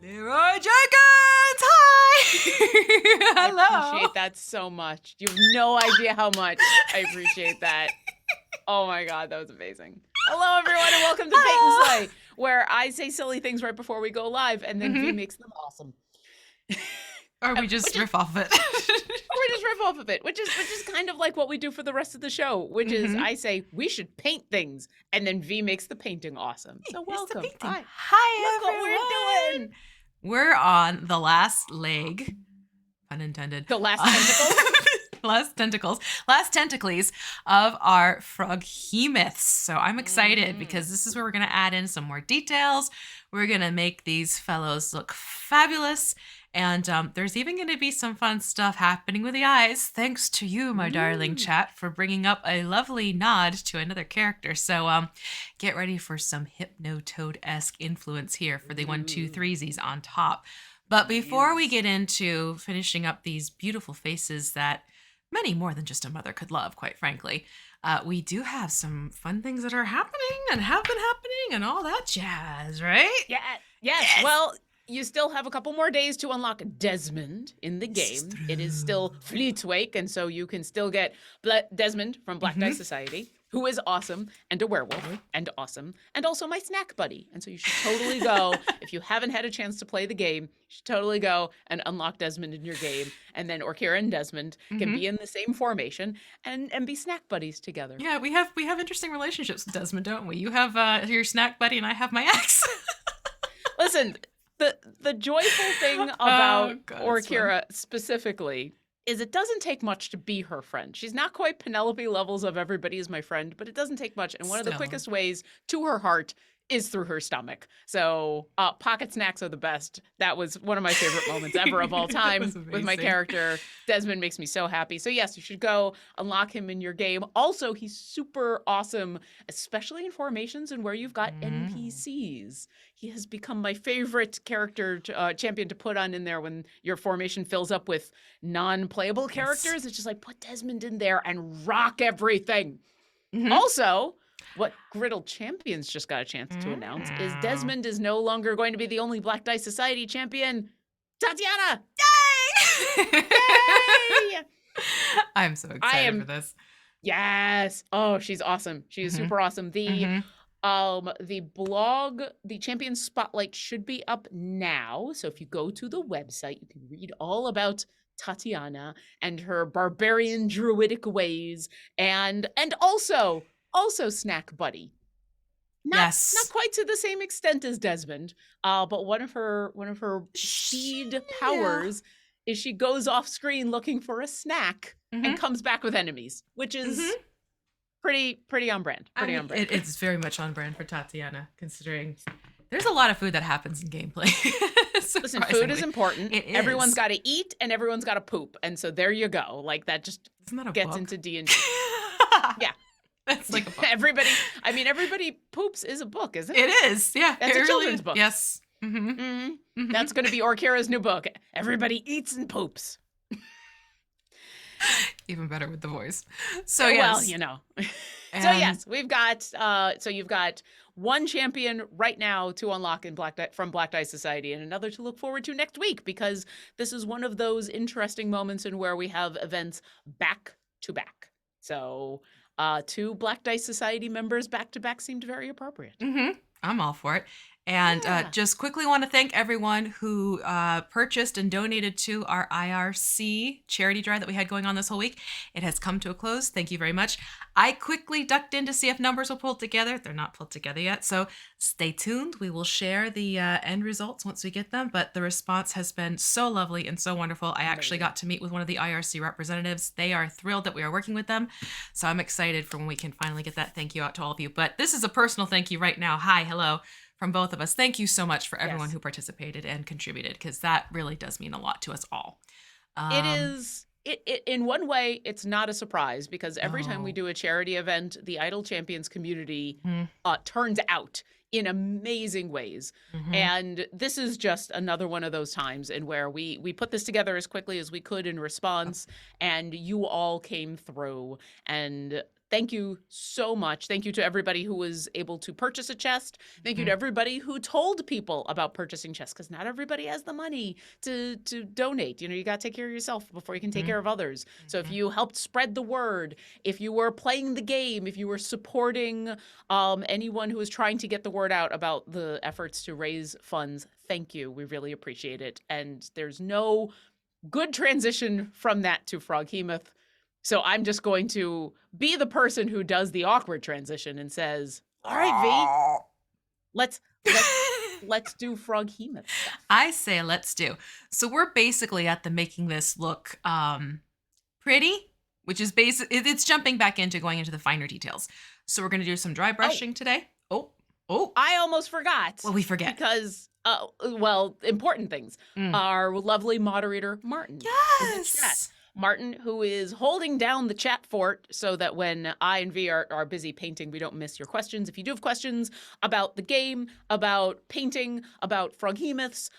There are Jenkins! Hi! Hello! I appreciate that so much. You have no idea how much I appreciate that. Oh my God, that was amazing. Hello, everyone, and welcome to Paint and Slay, where I say silly things right before we go live, and then V makes them awesome. Or we just riff off of it. Or we just riff off of it, which is kind of like what we do for the rest of the show, which is I say we should paint things, and then V makes the painting awesome. So welcome. Hi, Look everyone. what we're doing. We're on the last leg, pun intended. The last tentacles. Last tentacles of our Froghemoths. So I'm excited because this is where we're going to add in some more details. We're going to make these fellows look fabulous. And there's even going to be some fun stuff happening with the eyes, thanks to you, my darling chat, for bringing up a lovely nod to another character. So get ready for some Hypnotoad-esque influence here for the 1, 2, 3s on top. But before we get into finishing up these beautiful faces that many more than just a mother could love, quite frankly, we do have some fun things that are happening and have been happening and all that jazz, right? Yes. Well, you still have a couple more days to unlock Desmond in the game. It is still Fleetwake, and so you can still get Desmond from Black Dice Society, who is awesome, and a werewolf, and awesome, and also my snack buddy. And so you should totally go, if you haven't had a chance to play the game, you should totally go and unlock Desmond in your game. And then Orkira and Desmond can be in the same formation and be snack buddies together. Yeah, we have interesting relationships with Desmond, don't we? You have your snack buddy, and I have my ex. Listen, the joyful thing about Orkira specifically is it doesn't take much to be her friend. She's not quite Penelope levels of everybody is my friend, but it doesn't take much. And one of the quickest ways to her heart is through her stomach. So pocket snacks are the best. That was one of my favorite moments ever of all time with my character. Desmond makes me so happy. So yes, you should go unlock him in your game. Also, he's super awesome, especially in formations and where you've got NPCs. He has become my favorite character champion to put on in there when your formation fills up with non-playable characters. It's just like, put Desmond in there and rock everything. Also, what Griddle Champions just got a chance to announce is Desmond is no longer going to be the only Black Dice Society champion. Tatiana! Yay! Yay! I'm so excited for this. Yes. Oh, she's awesome. She is super awesome. The blog, the Champion Spotlight should be up now. So if you go to the website, you can read all about Tatiana and her barbarian druidic ways and also snack buddy. Not quite to the same extent as Desmond, but one of her seed powers is she goes off screen looking for a snack and comes back with enemies, which is pretty on brand. It's very much on brand for Tatiana, considering there's a lot of food that happens in gameplay. Listen, food is important. Everyone's got to eat and everyone's got to poop, and so there you go. Like that just gets into D&D. Yeah. That's like a book. Everybody poops is a book, isn't it? It is, yeah. That's a children's book. Yes. That's going to be Orkira's new book. Everybody eats and poops. Even better with the voice. So well, so yes, we've got. So you've got one champion right now to unlock in from Black Dice Society, and another to look forward to next week, because this is one of those interesting moments in where we have events back to back. So. 2 Black Dice Society members back to back seemed very appropriate. I'm all for it. And just quickly want to thank everyone who purchased and donated to our IRC charity drive that we had going on this whole week. It has come to a close. Thank you very much. I quickly ducked in to see if numbers will pull together. They're not pulled together yet, so stay tuned. We will share the end results once we get them, but the response has been so lovely and so wonderful. I actually got to meet with one of the IRC representatives. They are thrilled that we are working with them, so I'm excited for when we can finally get that thank you out to all of you. But this is a personal thank you right now. Hi, hello. From both of us. Thank you so much for everyone who participated and contributed, because that really does mean a lot to us all. It is. In one way, it's not a surprise, because every time we do a charity event, the Idle Champions community turns out in amazing ways. And this is just another one of those times in where we put this together as quickly as we could in response, and you all came through. And thank you so much. Thank you to everybody who was able to purchase a chest. Thank you to everybody who told people about purchasing chests, because not everybody has the money to donate. You know, you got to take care of yourself before you can take care of others. So if you helped spread the word, if you were playing the game, if you were supporting anyone who is trying to get the word out about the efforts to raise funds, thank you. We really appreciate it. And there's no good transition from that to Froghemoth. So I'm just going to be the person who does the awkward transition and says, all right, V, let's do Froghemoth stuff. I say let's do. So we're basically at the making this look pretty, which is it's jumping back into going into the finer details. So we're going to do some dry brushing today. Oh, I almost forgot. Well, we forget. Because, important things. Our lovely moderator, Martin. Yes. Martin, who is holding down the chat fort so that when I and V are busy painting, we don't miss your questions. If you do have questions about the game, about painting, about Froghemoths,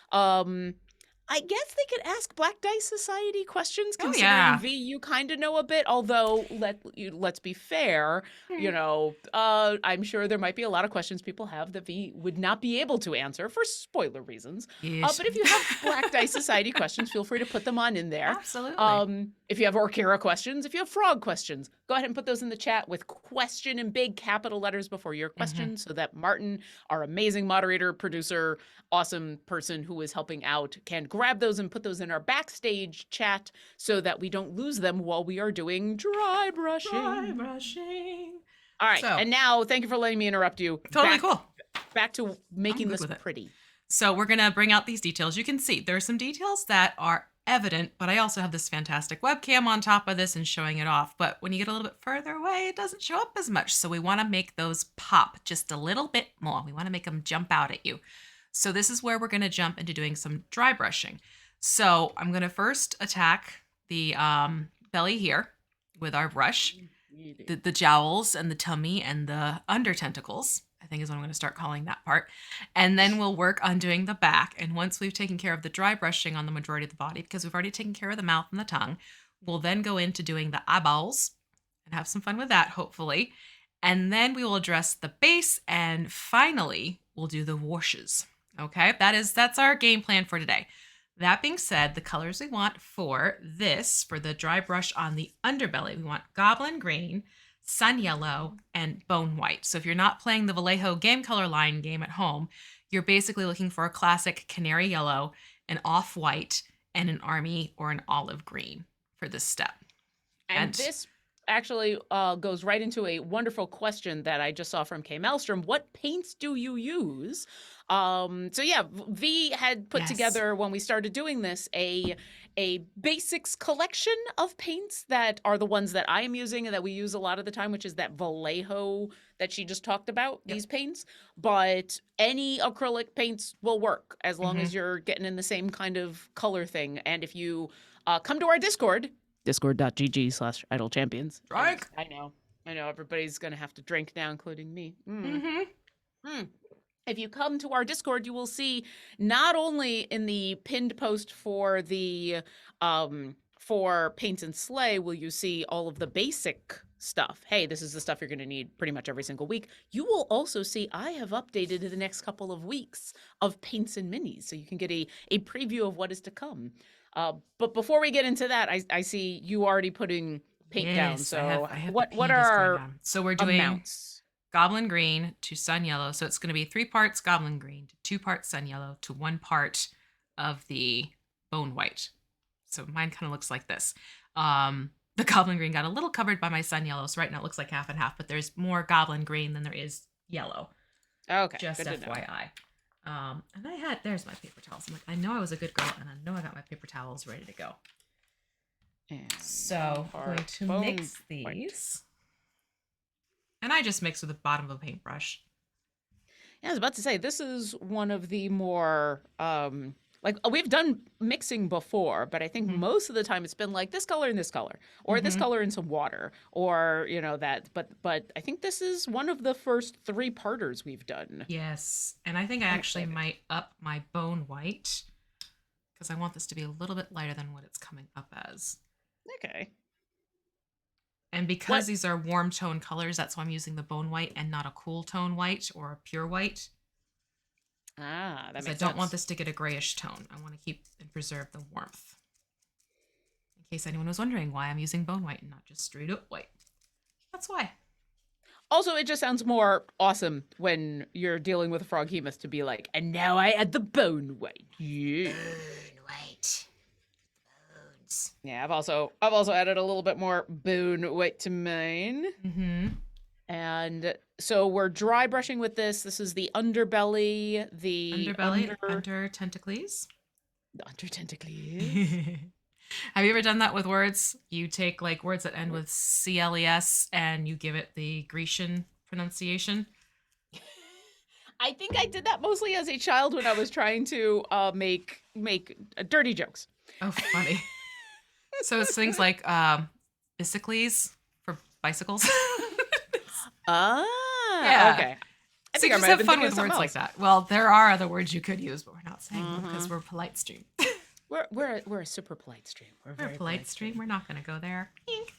I guess they could ask Black Dice Society questions, considering V, you kind of know a bit. Although let's be fair, you know, I'm sure there might be a lot of questions people have that V would not be able to answer for spoiler reasons. Yes. But if you have Black Dice Society questions, feel free to put them on in there. Absolutely. If you have Orkira questions, if you have Frog questions, go ahead and put those in the chat with question in big capital letters before your question, so that Martin, our amazing moderator, producer, awesome person who is helping out, can grab those and put those in our backstage chat so that we don't lose them while we are doing dry brushing. All right. And now, thank you for letting me interrupt you. Totally cool. Back to making this pretty. So we're going to bring out these details. You can see there are some details that are evident, but I also have this fantastic webcam on top of this and showing it off. But when you get a little bit further away, it doesn't show up as much. So we want to make those pop just a little bit more. We want to make them jump out at you. So this is where we're going to jump into doing some dry brushing. So I'm going to first attack the belly here with our brush, the jowls and the tummy and the under tentacles, I think is what I'm going to start calling that part. And then we'll work on doing the back. And once we've taken care of the dry brushing on the majority of the body, because we've already taken care of the mouth and the tongue, we'll then go into doing the eyeballs and have some fun with that, hopefully. And then we will address the base, and finally we'll do the washes. Okay, that's our game plan for today. That being said, the colors we want for this, for the dry brush on the underbelly, we want Goblin Green, Sun Yellow, and Bone White. So if you're not playing the Vallejo game color line game at home, you're basically looking for a classic Canary Yellow, an Off-White, and an Army or an Olive Green for this step. And this actually goes right into a wonderful question that I just saw from Kay Maelstrom. What paints do you use? So yeah, V had put together, when we started doing this, a basics collection of paints that are the ones that I am using and that we use a lot of the time, which is that Vallejo that she just talked about, these paints. But any acrylic paints will work as long as you're getting in the same kind of color thing. And if you come to our Discord, discord.gg/idlechampions. Drink. I know. Everybody's going to have to drink now, including me. If you come to our Discord, you will see not only in the pinned post for the for Paint and Slay will you see all of the basic stuff. Hey, this is the stuff you're going to need pretty much every single week. You will also see I have updated in the next couple of weeks of paints and minis, so you can get a preview of what is to come. But before we get into that, I see you already putting paint down. So I have what are our we're doing amounts? Goblin Green to Sun Yellow. So it's going to be 3 parts Goblin Green to 2 parts Sun Yellow to 1 part of the Bone White. So mine kind of looks like this. The Goblin Green got a little covered by my Sun Yellow, so right now it looks like half and half, but there's more Goblin Green than there is yellow. Okay. Just FYI. And there's my paper towels. I'm like, I know I was a good girl, and I know I got my paper towels ready to go. And so I'm going to mix these. White. And I just mix with the bottom of a paintbrush. Yeah, I was about to say, this is one of the more, we've done mixing before, but I think most of the time it's been like this color and this color, or this color and some water, or, that. But I think this is one of the first 3-parters we've done. Yes. And I think I actually might up my Bone White, because I want this to be a little bit lighter than what it's coming up as. Okay. And because these are warm tone colors, that's why I'm using the bone white and not a cool tone white or a pure white. Ah, that makes sense. I don't want this to get a grayish tone. I want to keep and preserve the warmth. In case anyone was wondering why I'm using bone white and not just straight up white. That's why. Also, it just sounds more awesome when you're dealing with a Froghemoth to be like, and now I add the bone white. Yeah. Bone white. Bones. Yeah, I've also added a little bit more bone white to mine. Mm-hmm. And so we're dry brushing with this. This is the underbelly, under tentacles. The under tentacles. Have you ever done that with words? You take like words that end with CLES and you give it the Grecian pronunciation? I think I did that mostly as a child when I was trying to make dirty jokes. Oh, funny. So it's things like bicycles for bicycles. Yeah. Okay. I think I might have fun with words like that. Well, there are other words you could use, but we're not saying them because we're a polite stream. We're a super polite stream. We're a very polite stream. We're not going to go there.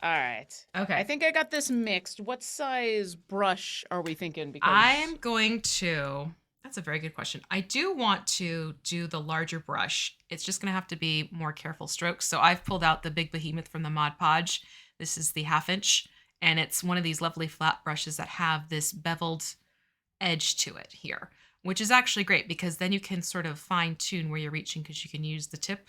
All right. Okay. I think I got this mixed. What size brush are we thinking? Because I'm going to. That's a very good question. I do want to do the larger brush. It's just going to have to be more careful strokes. So I've pulled out the big behemoth from the Mod Podge. This is the 1/2 inch, and it's one of these lovely flat brushes that have this beveled edge to it here, which is actually great because then you can sort of fine tune where you're reaching because you can use the tip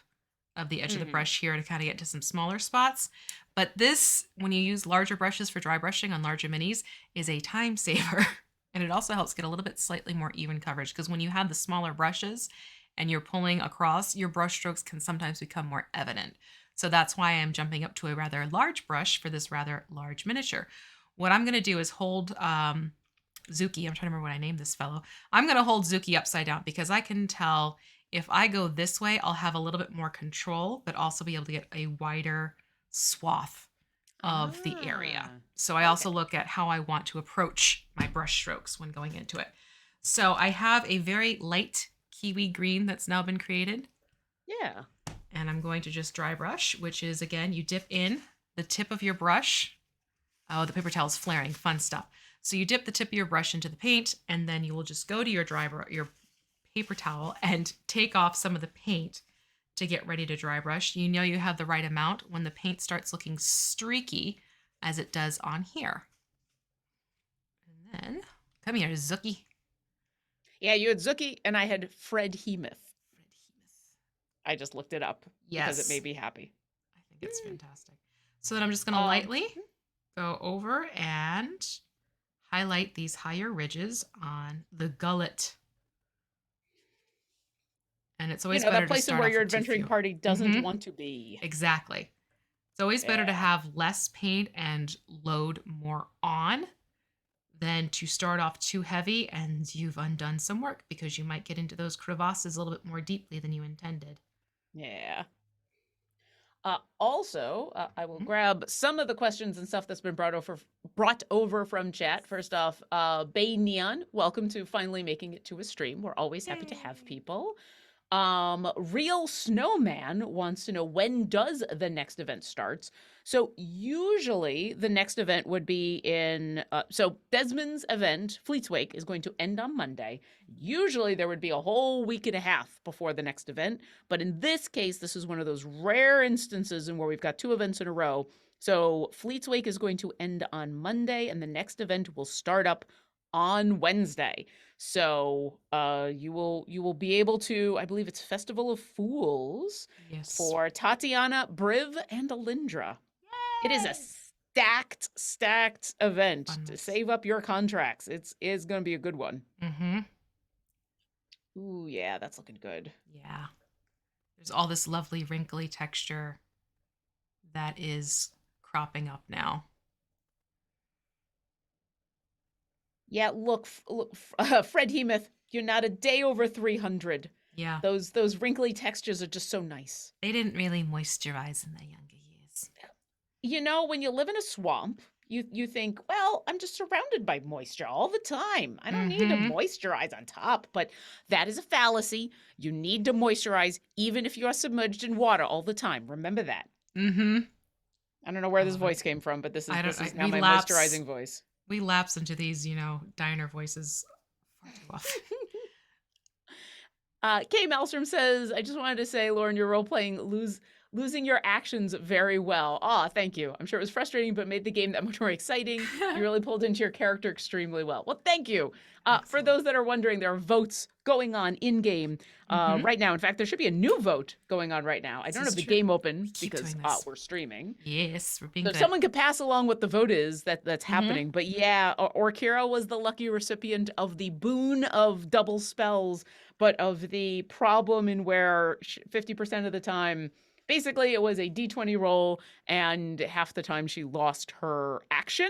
of the edge of the brush here to kind of get to some smaller spots. But this, when you use larger brushes for dry brushing on larger minis, is a time saver. And it also helps get a little bit slightly more even coverage because when you have the smaller brushes and you're pulling across, your brush strokes can sometimes become more evident. So that's why I'm jumping up to a rather large brush for this rather large miniature. What I'm going to do is hold Zuki. I'm trying to remember what I named this fellow. I'm going to hold Zuki upside down because I can tell if I go this way, I'll have a little bit more control, but also be able to get a wider swath of the area. So I also look at how I want to approach my brush strokes when going into it. So I have a very light kiwi green that's now been created. Yeah. And I'm going to just dry brush, which is, again, you dip in the tip of your brush. Oh, the paper towel's flaring. Fun stuff. So you dip the tip of your brush into the paint, and then you will just go to your your paper towel and take off some of the paint to get ready to dry brush. You know you have the right amount when the paint starts looking streaky, as it does on here. And then, come here, Zuki. Yeah, you had Zuki, and I had Froghemoth. I just looked it up because it made me happy. I think it's fantastic. So then I'm just going to lightly go over and highlight these higher ridges on the gullet. And it's always better that place to start where off your with too adventuring few. party doesn't want to be. Exactly. It's always better to have less paint and load more on than to start off too heavy and you've undone some work because you might get into those crevasses a little bit more deeply than you intended. Yeah. Also, I will grab some of the questions and stuff that's been brought over from chat. First off, Bay Neon, welcome to finally making it to a stream. We're always happy to have people. Real Snowman wants to know, when does the next event starts? So usually the next event would be in, so Desmond's event, Fleet's Wake, is going to end on Monday. Usually there would be a whole week and a half before the next event. But in this case, this is one of those rare instances in where we've got 2 events in a row. So Fleet's Wake is going to end on Monday and the next event will start up on Wednesday. So you will be able to, I believe it's Festival of Fools for Tatiana, Briv, and Alindra. Yay! It is a stacked event to save up your contracts. It's going to be a good one. Mm-hmm. Ooh, yeah, that's looking good. Yeah. There's all this lovely wrinkly texture that is cropping up now. Yeah, look, Froghemoth, you're not a day over 300. Yeah. Those wrinkly textures are just so nice. They didn't really moisturize in their younger years. You know, when you live in a swamp, you think, well, I'm just surrounded by moisture all the time. I don't need to moisturize on top. But that is a fallacy. You need to moisturize even if you are submerged in water all the time. Remember that. Mm-hmm. I don't know where this voice came from, but this is now my moisturizing voice. We lapse into these, diner voices far too often. Kay Malmstrom says, I just wanted to say, Lauren, your role-playing losing your actions very well. Thank you. I'm sure it was frustrating, but made the game that much more exciting. You really pulled into your character extremely well. Well, thank you. For those that are wondering, there are votes going on in-game right now. In fact, there should be a new vote going on right now. I don't have the game open because we're streaming. Yes, we're being good. Someone could pass along what the vote is that's happening. But yeah, Orkira was the lucky recipient of the boon of double spells, but of the problem in where 50% of the time, basically, it was a D20 roll, and half the time she lost her action,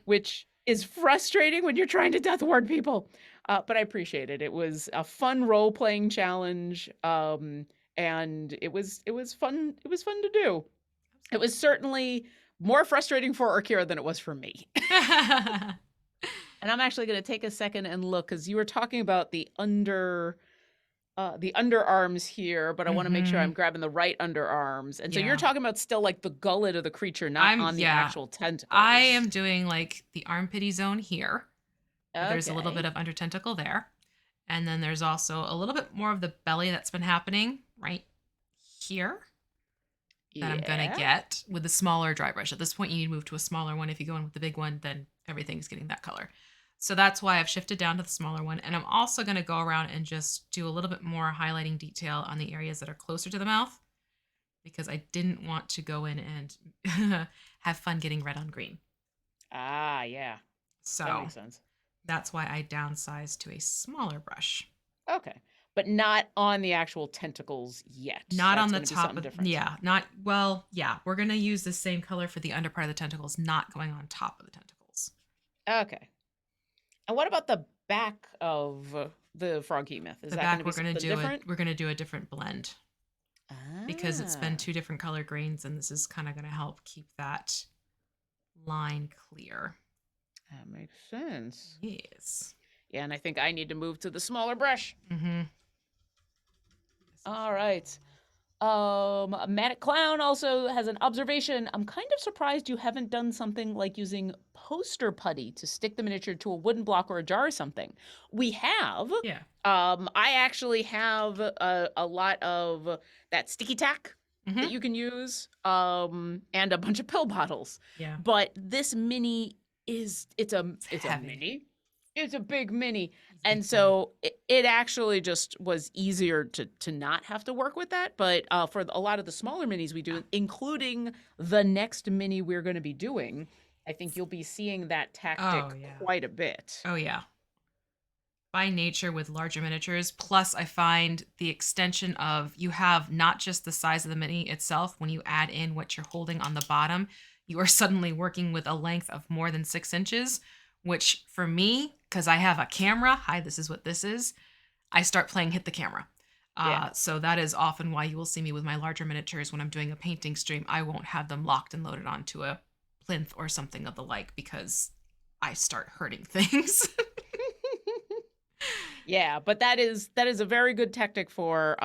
which is frustrating when you're trying to death ward people. But I appreciate it. It was a fun role-playing challenge, and it was fun. It was fun to do. It was certainly more frustrating for Orkira than it was for me. And I'm actually going to take a second and look, because you were talking about the underarms here, but I want to make sure I'm grabbing the right underarms. And so you're talking about still like the gullet of the creature, not on the actual tentacles. I am doing like the armpity zone here. Okay. There's a little bit of under tentacle there. And then there's also a little bit more of the belly that's been happening right here that I'm going to get with the smaller dry brush. At this point, you need to move to a smaller one. If you go in with the big one, then everything's getting that color. So that's why I've shifted down to the smaller one. And I'm also going to go around and just do a little bit more highlighting detail on the areas that are closer to the mouth, because I didn't want to go in and have fun getting red on green. Yeah. So that makes sense. That's why I downsized to a smaller brush. Okay. But not on the actual tentacles yet. Not on the top of, we're going to use the same color for the under part of the tentacles, not going on top of the tentacles. Okay. And what about the back of the Froghemoth? Is that going to be something different? We're going to do a different blend. Because it's been 2 different color grains, and this is kind of going to help keep that line clear. That makes sense. Yes. Yeah, and I think I need to move to the smaller brush. All right. Manic Clown also has an observation. I'm kind of surprised you haven't done something like using poster putty to stick the miniature to a wooden block or a jar or something. We have. Yeah. I actually have a lot of that sticky tack that you can use, and a bunch of pill bottles. Yeah. But this mini it's a mini. It's a big mini. And so it actually just was easier to not have to work with that. But for a lot of the smaller minis we do, including the next mini we're going to be doing, I think you'll be seeing that tactic quite a bit. Oh, yeah. By nature with larger miniatures, plus I find the extension of, you have not just the size of the mini itself, when you add in what you're holding on the bottom, you are suddenly working with a length of more than 6 inches, which for me, because I have a camera, hi, this is what this is, I start playing hit the camera. So that is often why you will see me with my larger miniatures when I'm doing a painting stream. I won't have them locked and loaded onto a plinth or something of the like, because I start hurting things. Yeah, but that is a very good tactic for,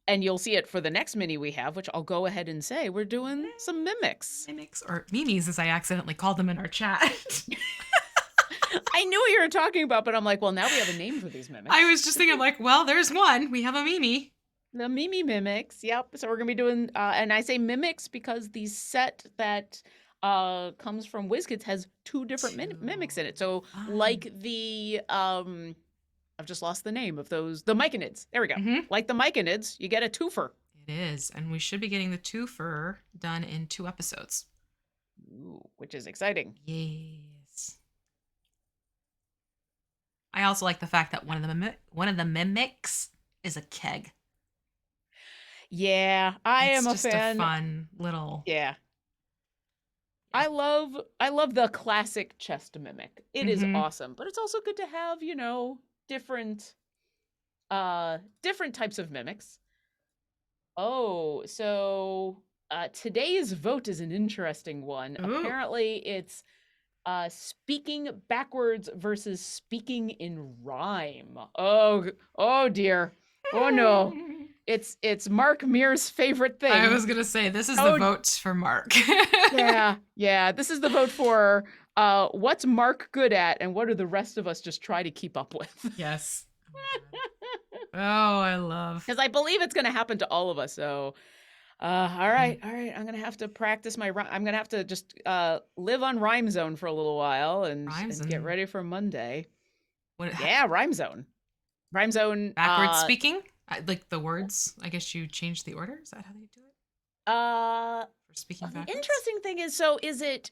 and you'll see it for the next mini we have, which I'll go ahead and say, we're doing some mimics. Mimics, or mimes, as I accidentally called them in our chat. I knew what you were talking about, but I'm like, well, now we have a name for these mimics. I was just thinking, like, well, there's one. We have a mimi. The mimi mimics, yep. So we're going to be doing, and I say mimics because the set that comes from WizKids has 2 different mimics in it. So like the, I've just lost the name of those, the Myconids. There we go. Like the Myconids, you get a twofer. It is, and we should be getting the twofer done in 2 episodes. Ooh, which is exciting. Yes. I also like the fact that one of the mimics is a keg. Yeah, I am a fan. It's just a fun little. Yeah. I love the classic chest mimic. It is awesome, but it's also good to have, different types of mimics. Oh, so today's vote is an interesting one. Ooh. Apparently it's speaking backwards versus speaking in rhyme. Oh dear. Oh no. It's Mark Mear's favorite thing. I was gonna say this is the vote for Mark. Yeah. This is the vote for what's Mark good at, and what do the rest of us just try to keep up with? Yes. Oh, I love. Because I believe it's going to happen to all of us. So, all right. I'm going to have to practice I'm going to have to just live on Rhyme Zone for a little while and get ready for Monday. Rhyme Zone. Rhyme Zone. Backwards speaking? Like the words, I guess you change the order? Is that how they do it? For speaking backwards? The interesting thing is, is it,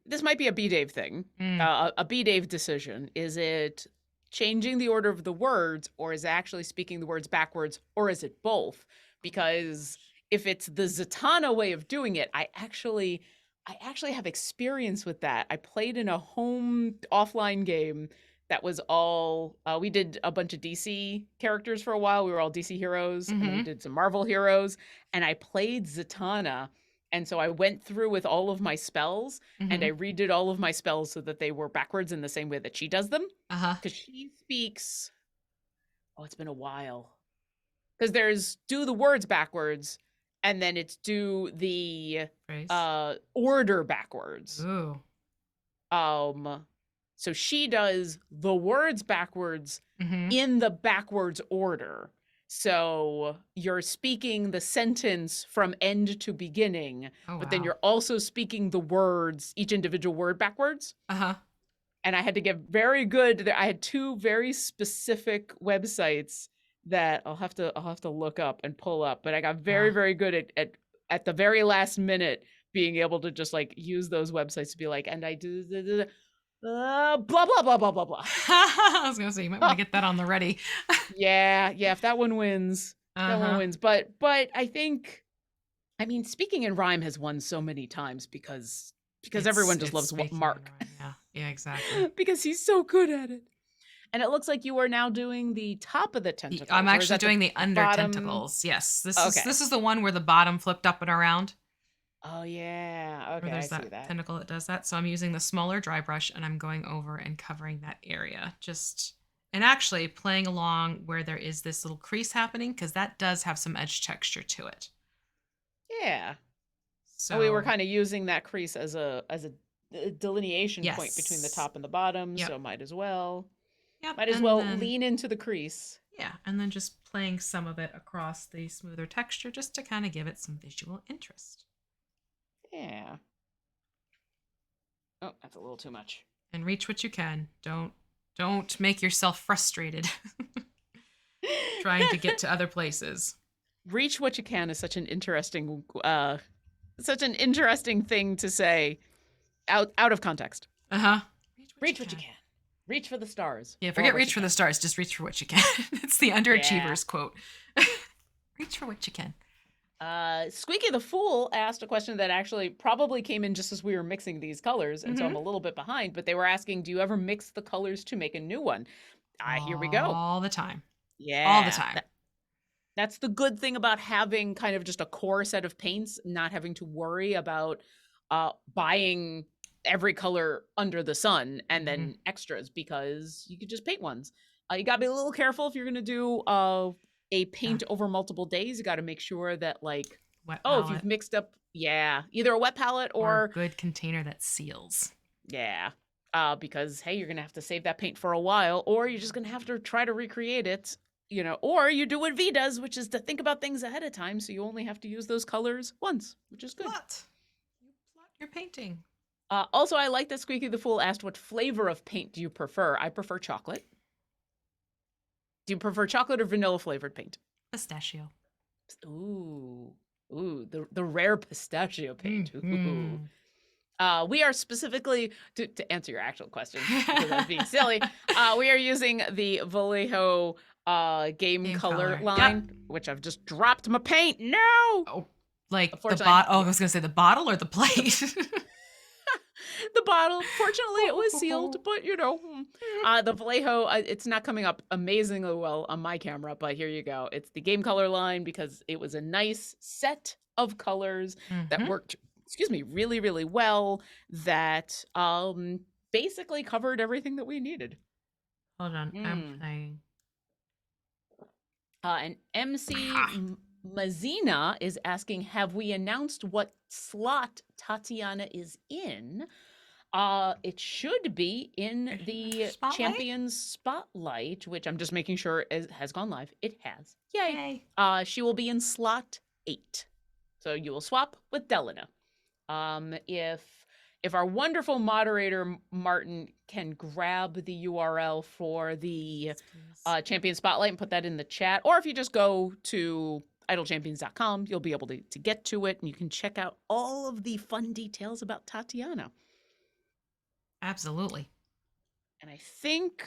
this might be a B-Dave thing, a B-Dave decision. Is it changing the order of the words, or is it actually speaking the words backwards, or is it both? Because if it's the Zatanna way of doing it, I actually have experience with that. I played in a home offline game that was all, we did a bunch of DC characters for a while. We were all DC heroes, and we did some Marvel heroes, and I played Zatanna. And so I went through with all of my spells, and I redid all of my spells so that they were backwards in the same way that she does them. Because she speaks, it's been a while. Because there's do the words backwards, and then it's do the order backwards. Ooh. So she does the words backwards in the backwards order. So you're speaking the sentence from end to beginning, but then you're also speaking the words, each individual word backwards. And I had to get very good. I had 2 very specific websites that I'll have to look up and pull up, but I got very, very good at the very last minute being able to just like use those websites to be like, and I do blah blah blah blah blah blah. I was gonna say you might want to get that on the ready. yeah. If that one wins, that one wins. But I think, I mean, speaking in rhyme has won so many times because everyone just loves Mark. Yeah, exactly. Because he's so good at it. And it looks like you are now doing the top of the tentacles. I'm actually doing the under tentacles. Yes, this is the one where the bottom flipped up and around. Oh, yeah. Okay, there's I see that tentacle that does that. So I'm using the smaller dry brush, and I'm going over and covering that area. And actually playing along where there is this little crease happening, because that does have some edge texture to it. Yeah. So we were kind of using that crease as a delineation point between the top and the bottom. So might as well. Might as well lean into the crease. Yeah, and then just playing some of it across the smoother texture just to kind of give it some visual interest. Yeah. Oh, that's a little too much. And reach what you can. Don't make yourself frustrated trying to get to other places. Reach what you can is such an interesting thing to say out of context. Reach what you can. Reach for the stars. Yeah, forget reach for the stars. Just reach for what you can. It's the underachievers quote. Reach for what you can. Squeaky the Fool asked a question that actually probably came in just as we were mixing these colors, and so I'm a little bit behind, but they were asking, do you ever mix the colors to make a new one? Here we go. All the time. Yeah. All the time. That's the good thing about having kind of just a core set of paints, not having to worry about buying every color under the sun and then extras, because you could just paint ones. You gotta be a little careful if you're gonna do a paint over multiple days. You got to make sure that like, if you've mixed up, either a wet palette or a good container that seals. Yeah. Because, hey, you're going to have to save that paint for a while, or you're just going to have to try to recreate it, or you do what V does, which is to think about things ahead of time. So you only have to use those colors once, which is good. You plot your painting. Also, I like that Squeaky the Fool asked, what flavor of paint do you prefer? I prefer chocolate. Do you prefer chocolate or vanilla flavored paint? Pistachio. Ooh, the rare pistachio paint. Ooh. We are specifically, to answer your actual question, because I'm being silly, we are using the Vallejo game color line, which I've just dropped my paint. No! Oh, like the bottle? I was going to say the bottle or the plate? The bottle. Fortunately, it was sealed, but the Vallejo, it's not coming up amazingly well on my camera, but here you go. It's the game color line because it was a nice set of colors that worked, really, really well, that basically covered everything that we needed. Hold on, I'm playing. And MC Mazina is asking, have we announced what slot Tatiana is in? It should be in the Spotlight? Champions Spotlight, which I'm just making sure has gone live. It has. Yay. Yay. She will be in slot 8. So you will swap with Delina. If our wonderful moderator Martin can grab the URL for the Champion Spotlight and put that in the chat, or if you just go to idlechampions.com, you'll be able to get to it, and you can check out all of the fun details about Tatiana. Absolutely. And I think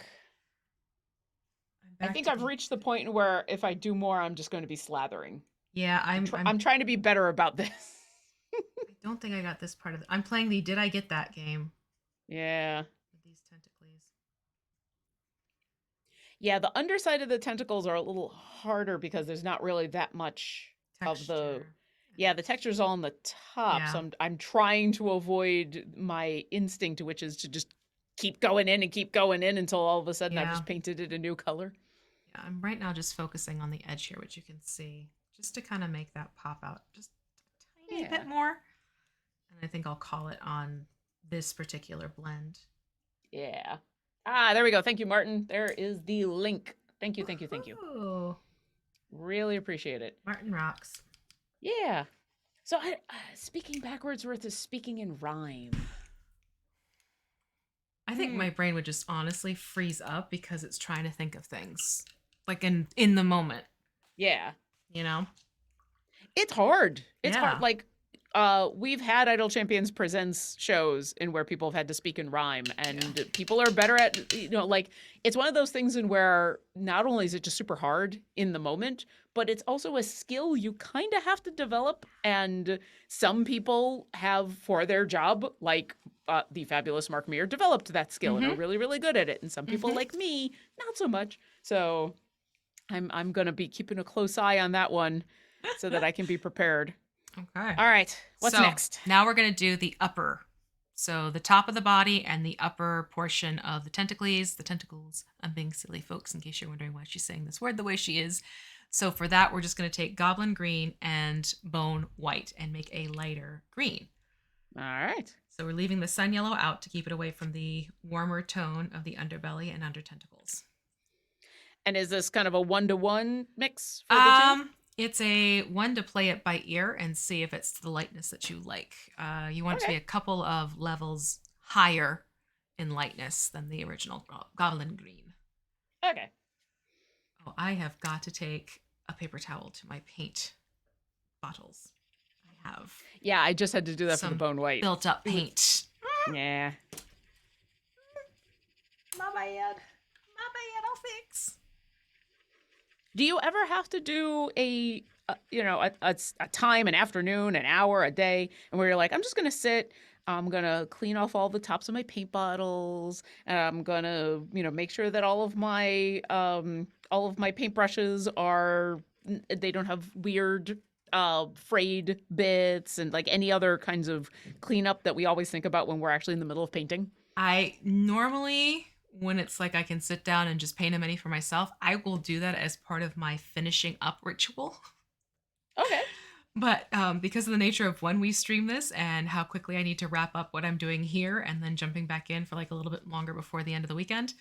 I've reached the point where if I do more, I'm just going to be slathering. Yeah, I'm trying to be better about this. I don't think I got this part of it. I'm playing the Did I Get That game. Yeah. With these tentacles. Yeah, the underside of the tentacles are a little harder because there's not really that much texture. Of the... Yeah, the texture's all on the top, yeah. So I'm trying to avoid my instinct, which is to just keep going in until all of a sudden I've just painted it a new color. Yeah, I'm right now just focusing on the edge here, which you can see, just to kind of make that pop out just a tiny bit more. And I think I'll call it on this particular blend. Yeah. There we go. Thank you, Martin. There is the link. Thank you. Really appreciate it. Martin rocks. Yeah. So speaking backwards versus speaking in rhyme. I think my brain would just honestly freeze up because it's trying to think of things like in the moment. Yeah. You know? It's hard. It's hard. Like, we've had Idle Champions Presents shows in where people have had to speak in rhyme, and people are better at, like, it's one of those things in where not only is it just super hard in the moment, but it's also a skill you kind of have to develop. And some people have, for their job, like the fabulous Mark Meir, developed that skill and are really, really good at it. And some people like me, not so much. So I'm going to be keeping a close eye on that one so that I can be prepared. Okay. All right. What's next? Now we're going to do the upper. So the top of the body and the upper portion of the tentacles. I'm being silly, folks, in case you're wondering why she's saying this word the way she is. So for that, we're just going to take Goblin Green and Bone White and make a lighter green. All right. So we're leaving the Sun Yellow out to keep it away from the warmer tone of the underbelly and under tentacles. And is this kind of a 1-to-1 mix for the two? It's a one to play it by ear and see if it's the lightness that you like. You want it to be a couple of levels higher in lightness than the original Goblin Green. Okay. Oh, I have got to take a paper towel to my paint bottles. I have. Yeah, I just had to do that for the Bone White. Built up paint. Yeah. My bad. I'll fix. Do you ever have to do a time, an afternoon, an hour, a day, and where you're like, I'm just going to sit, I'm going to clean off all the tops of my paint bottles, and I'm going to, make sure that all of my paintbrushes they don't have weird frayed bits and like any other kinds of cleanup that we always think about when we're actually in the middle of painting? I normally, when it's like I can sit down and just paint a mini for myself, I will do that as part of my finishing up ritual. Okay. But because of the nature of when we stream this and how quickly I need to wrap up what I'm doing here and then jumping back in for like a little bit longer before the end of the weekend,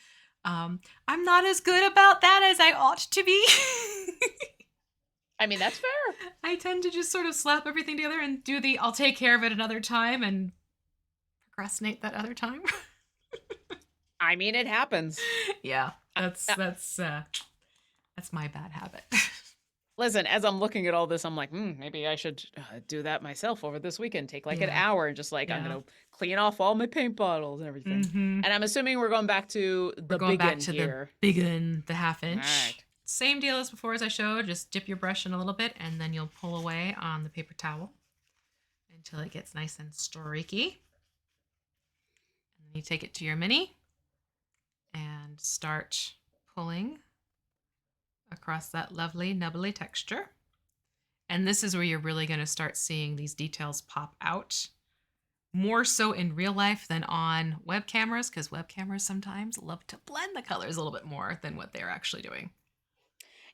I'm not as good about that as I ought to be. I mean, that's fair. I tend to just sort of slap everything together and do I'll take care of it another time and procrastinate that other time. I mean, it happens. Yeah, that's my bad habit. Listen, as I'm looking at all this, I'm like, maybe I should do that myself over this weekend. Take like an hour and just like, I'm going to clean off all my paint bottles and everything. And I'm assuming we're going back to the big one, the half inch. All right. Same deal as before as I showed. Just dip your brush in a little bit and then you'll pull away on the paper towel until it gets nice and streaky. And then you take it to your mini and start pulling across that lovely nubbly texture. And this is where you're really going to start seeing these details pop out. More so in real life than on web cameras, because web cameras sometimes love to blend the colors a little bit more than what they're actually doing.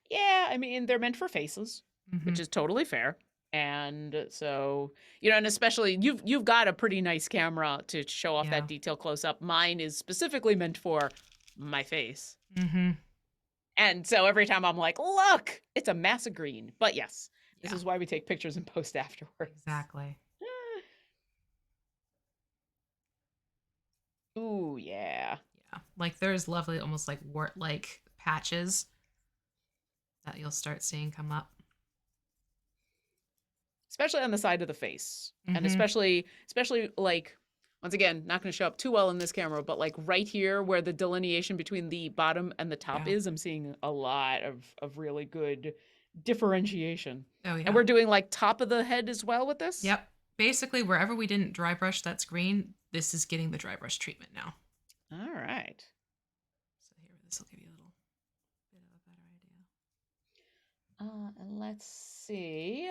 Yeah, I mean, they're meant for faces, which is totally fair. And so, and especially you've got a pretty nice camera to show off that detail close up. Mine is specifically meant for my face. And so every time I'm like, look, it's a mass of green. But yes, this is why we take pictures and post afterwards. Exactly. Ooh, yeah. Yeah. Like there's lovely, almost like wart-like patches that you'll start seeing come up. Especially on the side of the face. And especially like, once again, not going to show up too well in this camera, but like right here where the delineation between the bottom and the top is, I'm seeing a lot of really good differentiation. Oh, yeah. And we're doing like top of the head as well with this? Yep. Basically, wherever we didn't dry brush that's green, this is getting the dry brush treatment now. All right. So here, this will give you a little bit of a better idea. Let's see.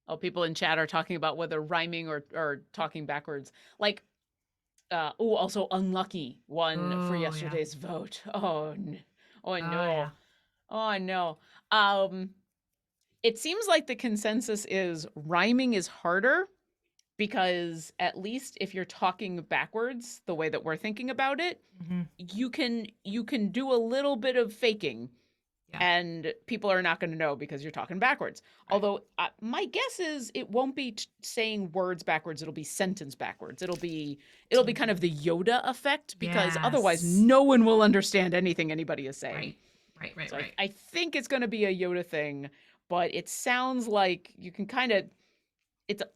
Oh, people in chat are talking about whether rhyming or talking backwards. Like, also unlucky one for yesterday's vote. Oh no. Yeah. Oh no. It seems like the consensus is rhyming is harder because at least if you're talking backwards, the way that we're thinking about it, you can do a little bit of faking. And people are not going to know because you're talking backwards. Right. Although my guess is it won't be saying words backwards. It'll be sentence backwards. It'll be kind of the Yoda effect because otherwise no one will understand anything anybody is saying. Right. So I think it's going to be a Yoda thing, but it sounds like you can kind of,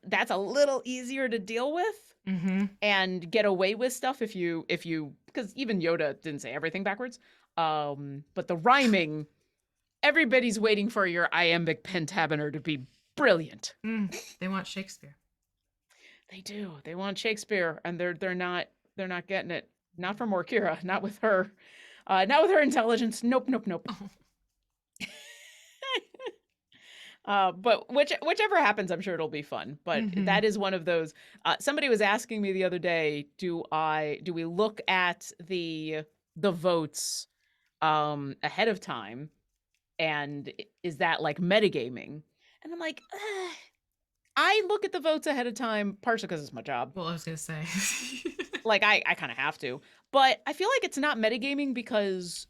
that's a little easier to deal with and get away with stuff if you, because even Yoda didn't say everything backwards. But the rhyming, everybody's waiting for your iambic pentameter to be brilliant. They want Shakespeare. They do. They want Shakespeare, and they're not getting it. Not from Orkira. Not with her. Not with her intelligence. Nope. But whichever happens, I'm sure it'll be fun. But that is one of those. Somebody was asking me the other day, do we look at the votes ahead of time? And is that like metagaming? And I'm like, I look at the votes ahead of time, partially because it's my job. Well, I was going to say. Like, I kind of have to. But I feel like it's not metagaming because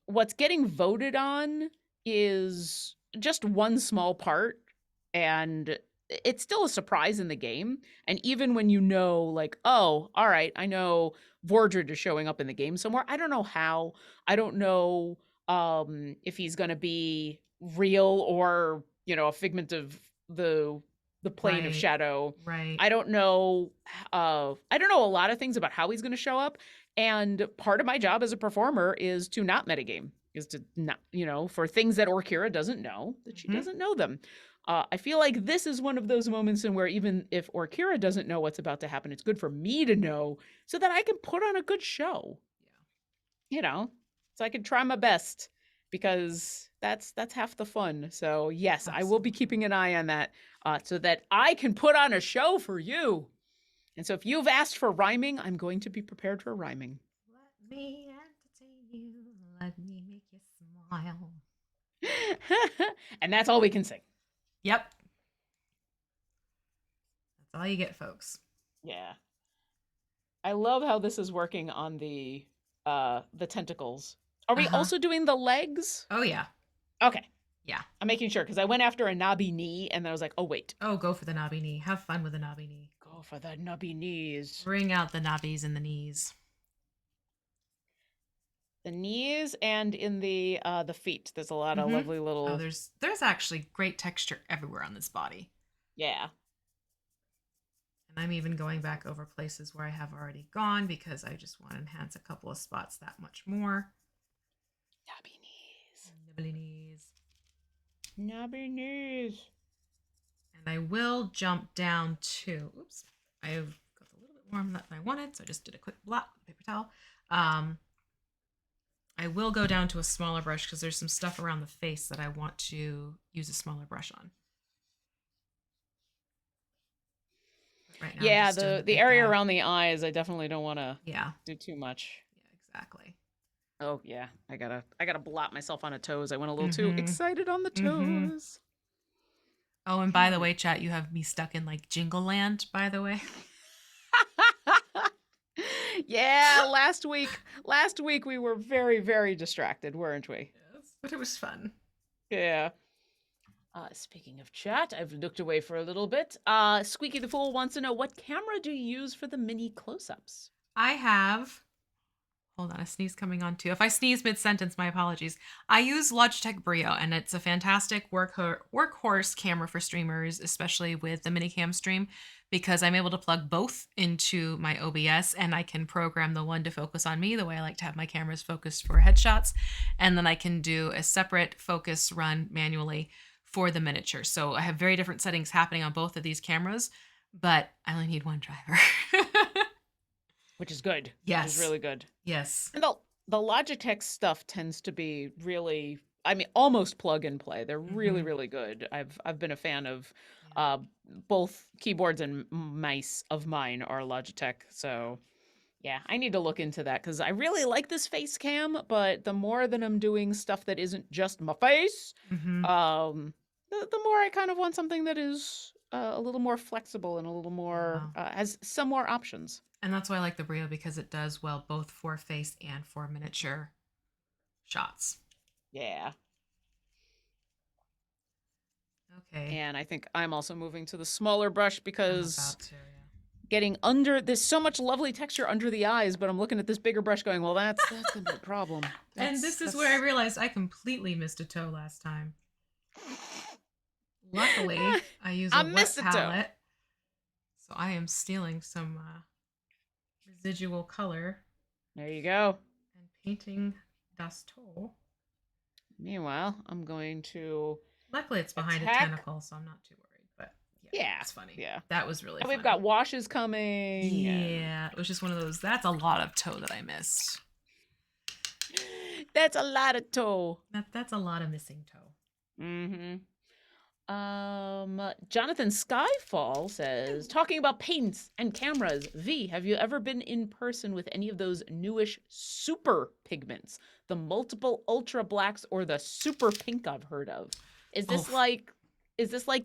what's getting voted on is just one small part. And it's still a surprise in the game. And even when you know, like, oh, all right, I know Vordred is showing up in the game somewhere. I don't know how. I don't know if he's going to be real or, a figment of the plane of shadow. Right. I don't know a lot of things about how he's going to show up. And part of my job as a performer is to not metagame, is to not, for things that Orkira doesn't know, that she doesn't know them. I feel like this is one of those moments in where even if Orkira doesn't know what's about to happen, it's good for me to know so that I can put on a good show. Yeah. So I can try my best because that's half the fun. So yes, absolutely. I will be keeping an eye on that so that I can put on a show for you. And so if you've asked for rhyming, I'm going to be prepared for rhyming. Let me entertain you. Let me make you smile. And that's all we can sing. Yep. That's all you get, folks. Yeah. I love how this is working on the tentacles. Are we also doing the legs? Oh, yeah. Okay. Yeah. I'm making sure because I went after a knobby knee and then I was like, oh, wait. Oh, go for the knobby knee. Have fun with the knobby knee. Go for the knobby knees. Bring out the knobbies and the knees. The knees and in the feet. There's a lot of lovely little... Oh, there's actually great texture everywhere on this body. Yeah. And I'm even going back over places where I have already gone because I just want to enhance a couple of spots that much more. Knobby knees. Knobbly knees. Knobby knees. And I will jump down to... Oops. I've got a little bit more than I wanted, so I just did a quick blot with a paper towel. I will go down to a smaller brush because there's some stuff around the face that I want to use a smaller brush on. Right now, yeah, the area around the eyes, I definitely don't want to do too much. Yeah, exactly. Oh yeah, I gotta blot myself on a toes. I went a little too Mm-hmm. excited on the Mm-hmm. toes. Oh, and by the Alright. way, chat, you have me stuck in like Jingle Land, by the way. Yeah, last week we were very, very distracted, weren't we? Yes, but it was fun. Yeah. Speaking of chat, I've looked away for a little bit. Squeaky the Fool wants to know, what camera do you use for the mini close-ups? I have. Hold on, a sneeze coming on too. If I sneeze mid sentence, my apologies. I use Logitech Brio, and it's a fantastic workhorse camera for streamers, especially with the minicam stream, because I'm able to plug both into my OBS, and I can program the one to focus on me the way I like to have my cameras focused for headshots, and then I can do a separate focus run manually for the miniature. So I have very different settings happening on both of these cameras, but I only need one driver. Which is good. Yes. Which is really good. Yes. And the Logitech stuff tends to be really, I mean, almost plug and play. They're really, really good. I've been a fan of both keyboards and mice of mine are Logitech. So yeah, I need to look into that because I really like this face cam, but the more that I'm doing stuff that isn't just my face, the more I kind of want something that is a little more flexible and a little more, has some more options. And that's why I like the Brio, because it does well both for face and for miniature shots. Yeah. Okay. And I think I'm also moving to the smaller brush I'm because about to, yeah. getting under, there's so much lovely texture under the eyes, but I'm looking at this bigger brush going, well, that's gonna be a problem. And this is where I realized I completely missed a toe last time. Luckily, I use a wet palette, so I am stealing some residual color. There you go. And painting das toe. Meanwhile, I'm going to. Luckily, it's behind a tentacle, so I'm not too worried. But yeah, it's funny. Yeah, that was really. And funny. we've got washes coming. Yeah, it was just one of those. That's a lot of toe that I missed. That's a lot of toe. That's a lot of missing toe. Mm-hmm. Jonathan Skyfall says, talking about paints and cameras, V, have you ever been in person with any of those newish super pigments? The multiple ultra blacks or the super pink I've heard of? Is this like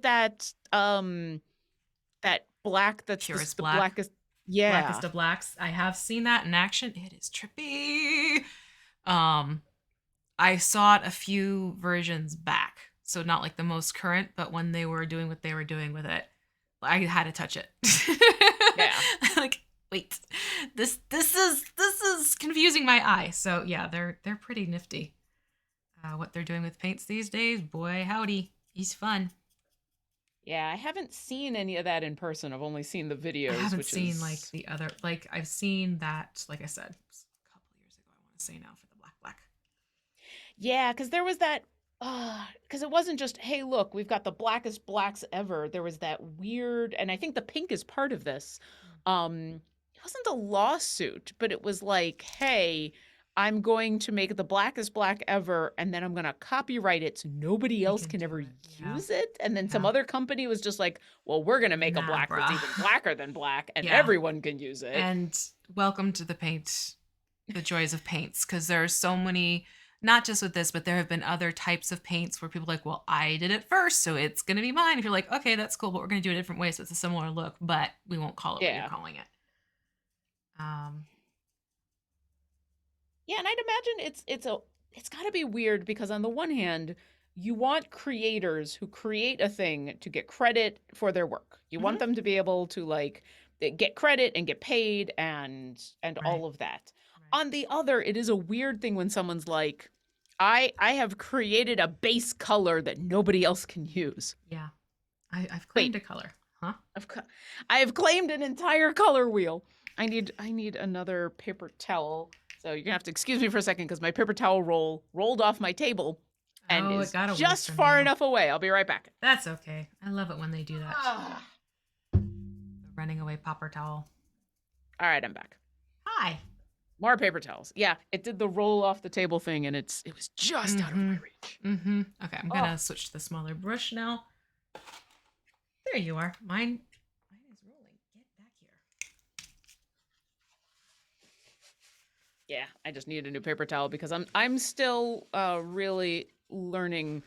that that black that's Purest the black. blackest? Yeah. Blackest of blacks. I have seen that in action. It is trippy. I saw it a few versions back. So not like the most current, but when they were doing what they were doing with it, I had to touch it. Yeah. Like, wait, this is confusing my eye. So yeah, they're pretty nifty. What they're doing with paints these days, boy howdy, he's fun. Yeah, I haven't seen any of that in person. I've only seen the videos. I haven't seen like the other, like I've seen that, like I said, a couple years ago. I want to say now for the black. Yeah, because there was that. Because it wasn't just, hey, look, we've got the blackest blacks ever. There was that weird, and I think the pink is part of this. It wasn't a lawsuit, but it was like, hey, I'm going to make the blackest black ever, and then I'm going to copyright it so nobody else can ever use it. And then some other company was just like, well, we're going to make a black that's even blacker than black, and everyone can use it. And welcome to the joys of paints, because there's so many. Not just with this, but there have been other types of paints where people are like, well, I did it first, so it's going to be mine. If you're like, okay, that's cool, but we're going to do it a different way, so it's a similar look, but we won't call it what you're calling it. Yeah, and I'd imagine it's got to be weird, because on the one hand, you want creators who create a thing to get credit for their work. You want them to be able to like get credit and get paid and all of that. On the other, it is a weird thing when someone's like, I have created a base color that nobody else can use. Yeah. I've claimed a color. Huh? I have claimed an entire color wheel. I need another paper towel. So you're going to have to excuse me for a second because my paper towel rolled off my table and is just far enough away. I'll be right back. That's okay. I love it when they do that. Running away paper towel. All right, I'm back. Hi. More paper towels. Yeah, it did the roll off the table thing, and it was just out of my reach. Okay, I'm gonna switch to the smaller brush now. There you are. Mine is rolling. Get back here. Yeah, I just need a new paper towel because I'm still really learning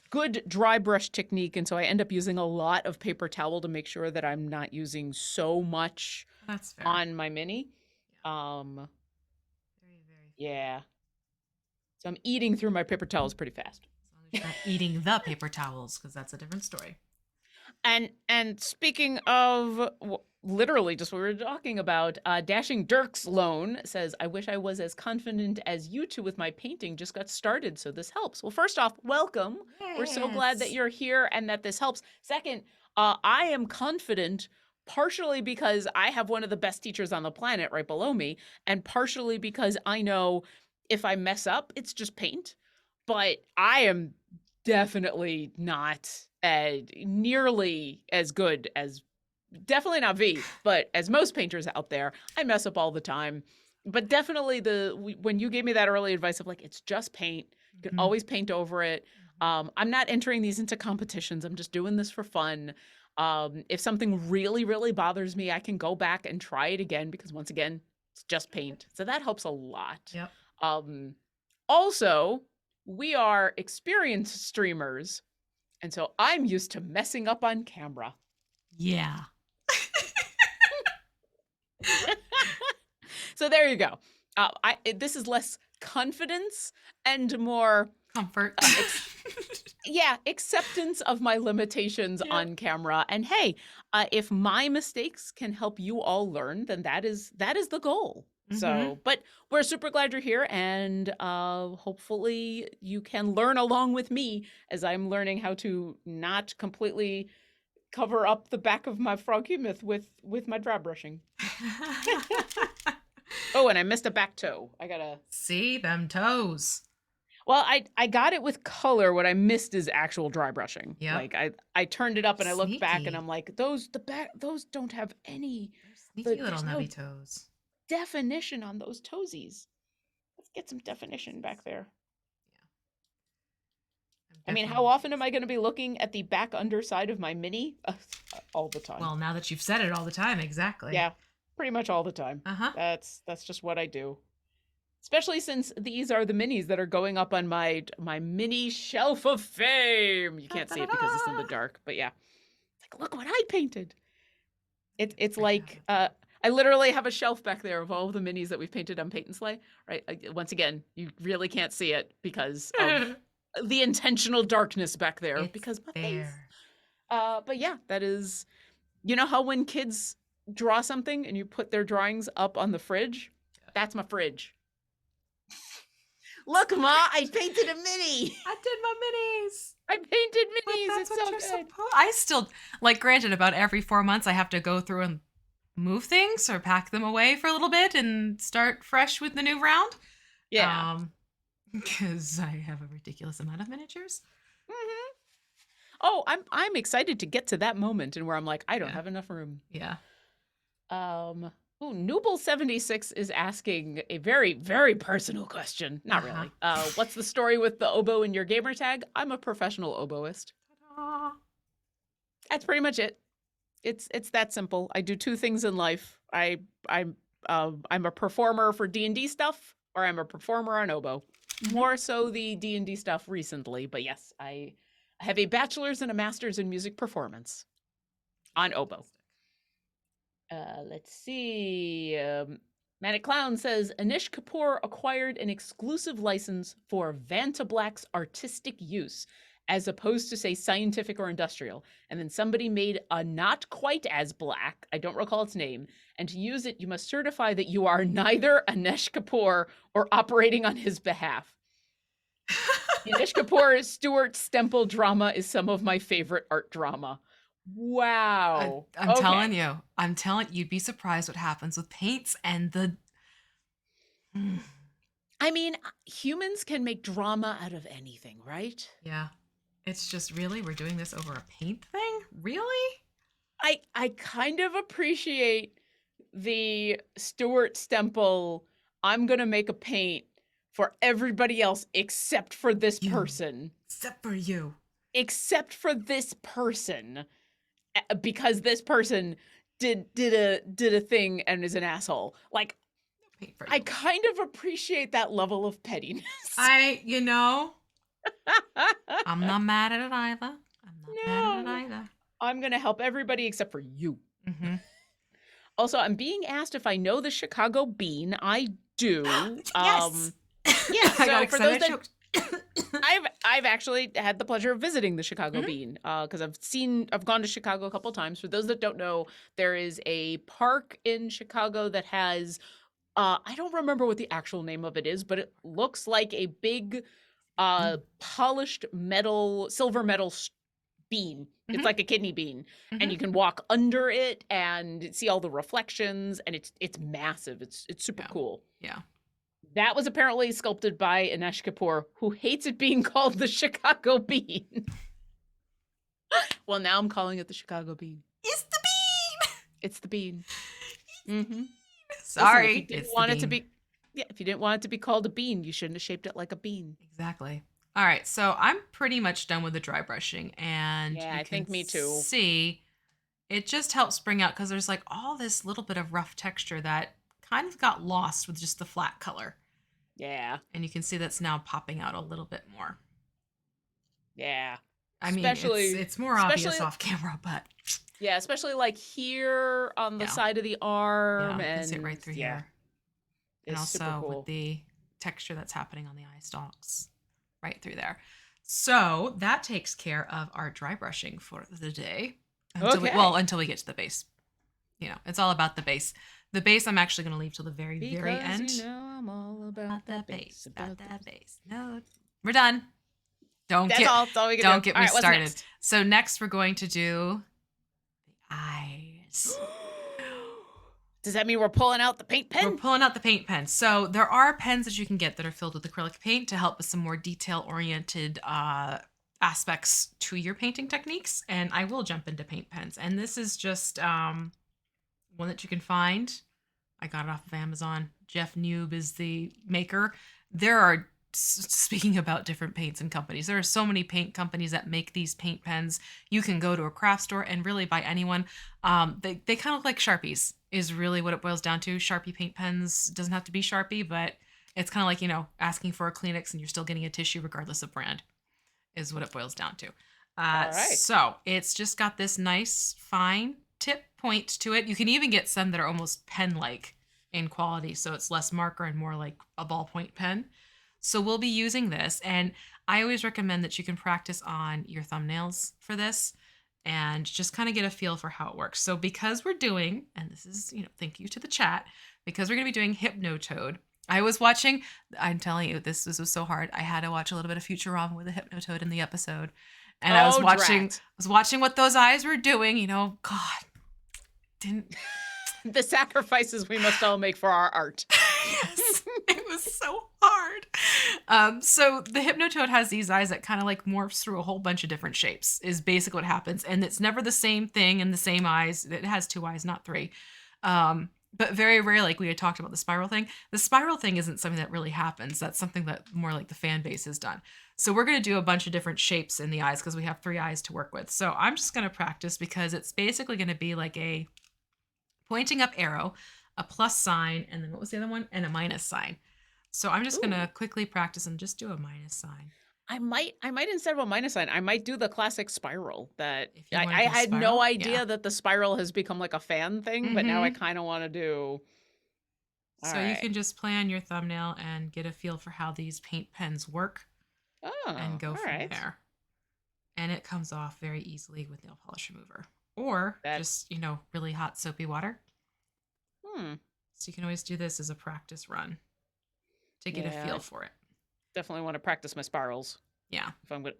good dry brush technique, and so I end up using a lot of paper towel to make sure that I'm not using so much That's fair. on my mini. Yeah. Very, very fair. Yeah. So I'm eating through my paper towels pretty fast. As long as you're not eating the paper towels, because that's a different story. And speaking of literally just what we were talking about, Dashing Dirk's Loan says, I wish I was as confident as you two with my painting. Just got started, so this helps. Well, first off, welcome. Yes. We're so glad that you're here and that this helps. Second, I am confident partially because I have one of the best teachers on the planet right below me, and partially because I know if I mess up, it's just paint. But I am definitely not nearly as good as, definitely not V, but as most painters out there. I mess up all the time. But definitely when you gave me that early advice of like, it's just paint, you can always paint over it. I'm not entering these into competitions. I'm just doing this for fun. If something really, really bothers me, I can go back and try it again because once again, it's just paint. So that helps a lot. Yep. Also, we are experienced streamers, and so I'm used to messing up on camera. Yeah. So there you go. This is less confidence and more comfort. Acceptance of my limitations on camera. And hey, if my mistakes can help you all learn, then that is the goal. So, but we're super glad you're here, and hopefully you can learn along with me as I'm learning how to not completely cover up the back of my Froghemoth with my dry brushing. Oh, and I missed a back toe. I gotta see them toes. Well, I got it with color. What I missed is actual dry brushing. Yeah. Like I turned it up and I looked back and I'm like, those don't have any sneaky little nubby toes. Definition on those toesies. Let's get some definition back there. Yeah. I mean, how often am I going to be looking at the back underside of my mini? All the time. Well, now that you've said it all the time, exactly. Yeah, pretty much all the time. That's just what I do. Especially since these are the minis that are going up on my mini shelf of fame. You can't see it because it's in the dark, but yeah. It's like, look what I painted. It's like I literally have a shelf back there of all of the minis that we've painted on Paint and Slay, right? Once again, you really can't see it because of the intentional darkness back there. It's because my there. face. But yeah, that is, you know how when kids draw something and you put their drawings up on the fridge? That's my fridge. Look, Ma, I painted a mini. I did my minis. I painted minis. That's it's what so you're good. I still, like, granted, about every 4 months, I have to go through and move things or pack them away for a little bit and start fresh with the new round. Yeah. Because I have a ridiculous amount of miniatures. Oh, I'm excited to get to that moment and where I'm like, I don't have enough room. Yeah. Nooble76 is asking a very, very personal question. Not really. What's the story with the oboe in your gamer tag? I'm a professional oboist. Ta-da. That's pretty much it. It's that simple. I do two things in life. I'm a performer for D&D stuff, or I'm a performer on oboe. More so the D&D stuff recently, but yes, I have a bachelor's and a master's in music performance on oboe. Let's see. Manic Clown says, Anish Kapoor acquired an exclusive license for Vantablack's artistic use, as opposed to, say, scientific or industrial. And then somebody made a not quite as black, I don't recall its name, and to use it, you must certify that you are neither Anish Kapoor or operating on his behalf. The Anish Kapoor Stuart Stemple drama is some of my favorite art drama. Wow. I'm telling you, you'd be surprised what happens with paints and the... I mean, humans can make drama out of anything, right? Yeah. It's just, really? We're doing this over a paint thing? Really? I kind of appreciate the Stuart Stemple, I'm going to make a paint for everybody else except for this person. Except for you. Except for this person. Because this person did a thing and is an asshole. Like, paint for you. I kind of appreciate that level of pettiness. You know, I'm not mad at it either. Mad at it either. I'm going to help everybody except for you. Mm-hmm. Also, I'm being asked if I know the Chicago bean. I do. Yes. Yeah. So I got excited. For those that I've actually had the pleasure of visiting the Chicago bean because I've gone to Chicago a couple times. For those that don't know, there is a park in Chicago that has I don't remember what the actual name of it is, but it looks like a big polished silver metal bean. It's like a kidney bean, and you can walk under it and see all the reflections, and it's massive. It's super cool. Yeah. That was apparently sculpted by Anesh Kapoor, who hates it being called the Chicago bean. Well, now I'm calling it the Chicago bean. It's the bean. It's the bean. Mm-hmm. Sorry. Listen, if you didn't want it to be, if you didn't want it to be called a bean, you shouldn't have shaped it like a bean. Exactly. All right, so I'm pretty much done with the dry brushing, and I think me too. See, it just helps bring out because there's like all this little bit of rough texture that kind of got lost with just the flat color. Yeah. And you can see that's now popping out a little bit more. Yeah. I mean, it's more obvious off camera, but yeah, especially like here on the side of the arm, and it's it right through here, and also super cool. with the texture that's happening on the eye stalks. Right through there. So that takes care of our dry brushing for the day. Until we get to the base. You know, it's all about the base. The base I'm actually going to leave till the very end. You know I'm all about that base. About that base. No, we're done. Don't get me started. Next? So next we're going to do the eyes. Does that mean we're pulling out the paint pen? We're pulling out the paint pen. So there are pens that you can get that are filled with acrylic paint to help with some more detail-oriented aspects to your painting techniques. And I will jump into paint pens. And this is just one that you can find. I got it off of Amazon. Jeff Noob is the maker. There are, speaking about different paints and companies, there are so many paint companies that make these paint pens. You can go to a craft store and really buy anyone. They kind of look like Sharpies is really what it boils down to. Sharpie paint pens doesn't have to be Sharpie, but it's kind of like, you know, asking for a Kleenex and you're still getting a tissue regardless of brand is what it boils down to. All right. So it's just got this nice fine tip point to it. You can even get some that are almost pen-like in quality, so it's less marker and more like a ballpoint pen. So we'll be using this, and I always recommend that you can practice on your thumbnails for this and just kind of get a feel for how it works. So because we're doing, and this is, you know, thank you to the chat, because we're going to be doing Hypnotoad. I was watching, I'm telling you, this was so hard. I had to watch a little bit of Futurama with a Hypnotoad in the episode. And I was watching what those eyes were doing, you know, God, didn't. The sacrifices we must all make for our art. Yes, it was so hard. So the Hypnotoad has these eyes that kind of like morphs through a whole bunch of different shapes is basically what happens. And it's never the same thing and the same eyes. It has 2 eyes, not 3. But very rarely, like we had talked about the spiral thing. The spiral thing isn't something that really happens. That's something that more like the fan base has done. So we're going to do a bunch of different shapes in the eyes because we have 3 eyes to work with. So I'm just going to practice because it's basically going to be like a pointing up arrow, a plus sign, and then what was the other one? And a minus sign. So I'm just going to quickly practice and just do a minus sign. I might instead of a minus sign, I might do the classic spiral that I had no idea that the spiral has become like a fan thing, but now I kind of want to do. So you can just play on your thumbnail and get a feel for how these paint pens work and go from there. And it comes off very easily with nail polish remover or just, you know, really hot soapy water. So you can always do this as a practice run to get a feel for it. Definitely want to practice my spirals. Yeah.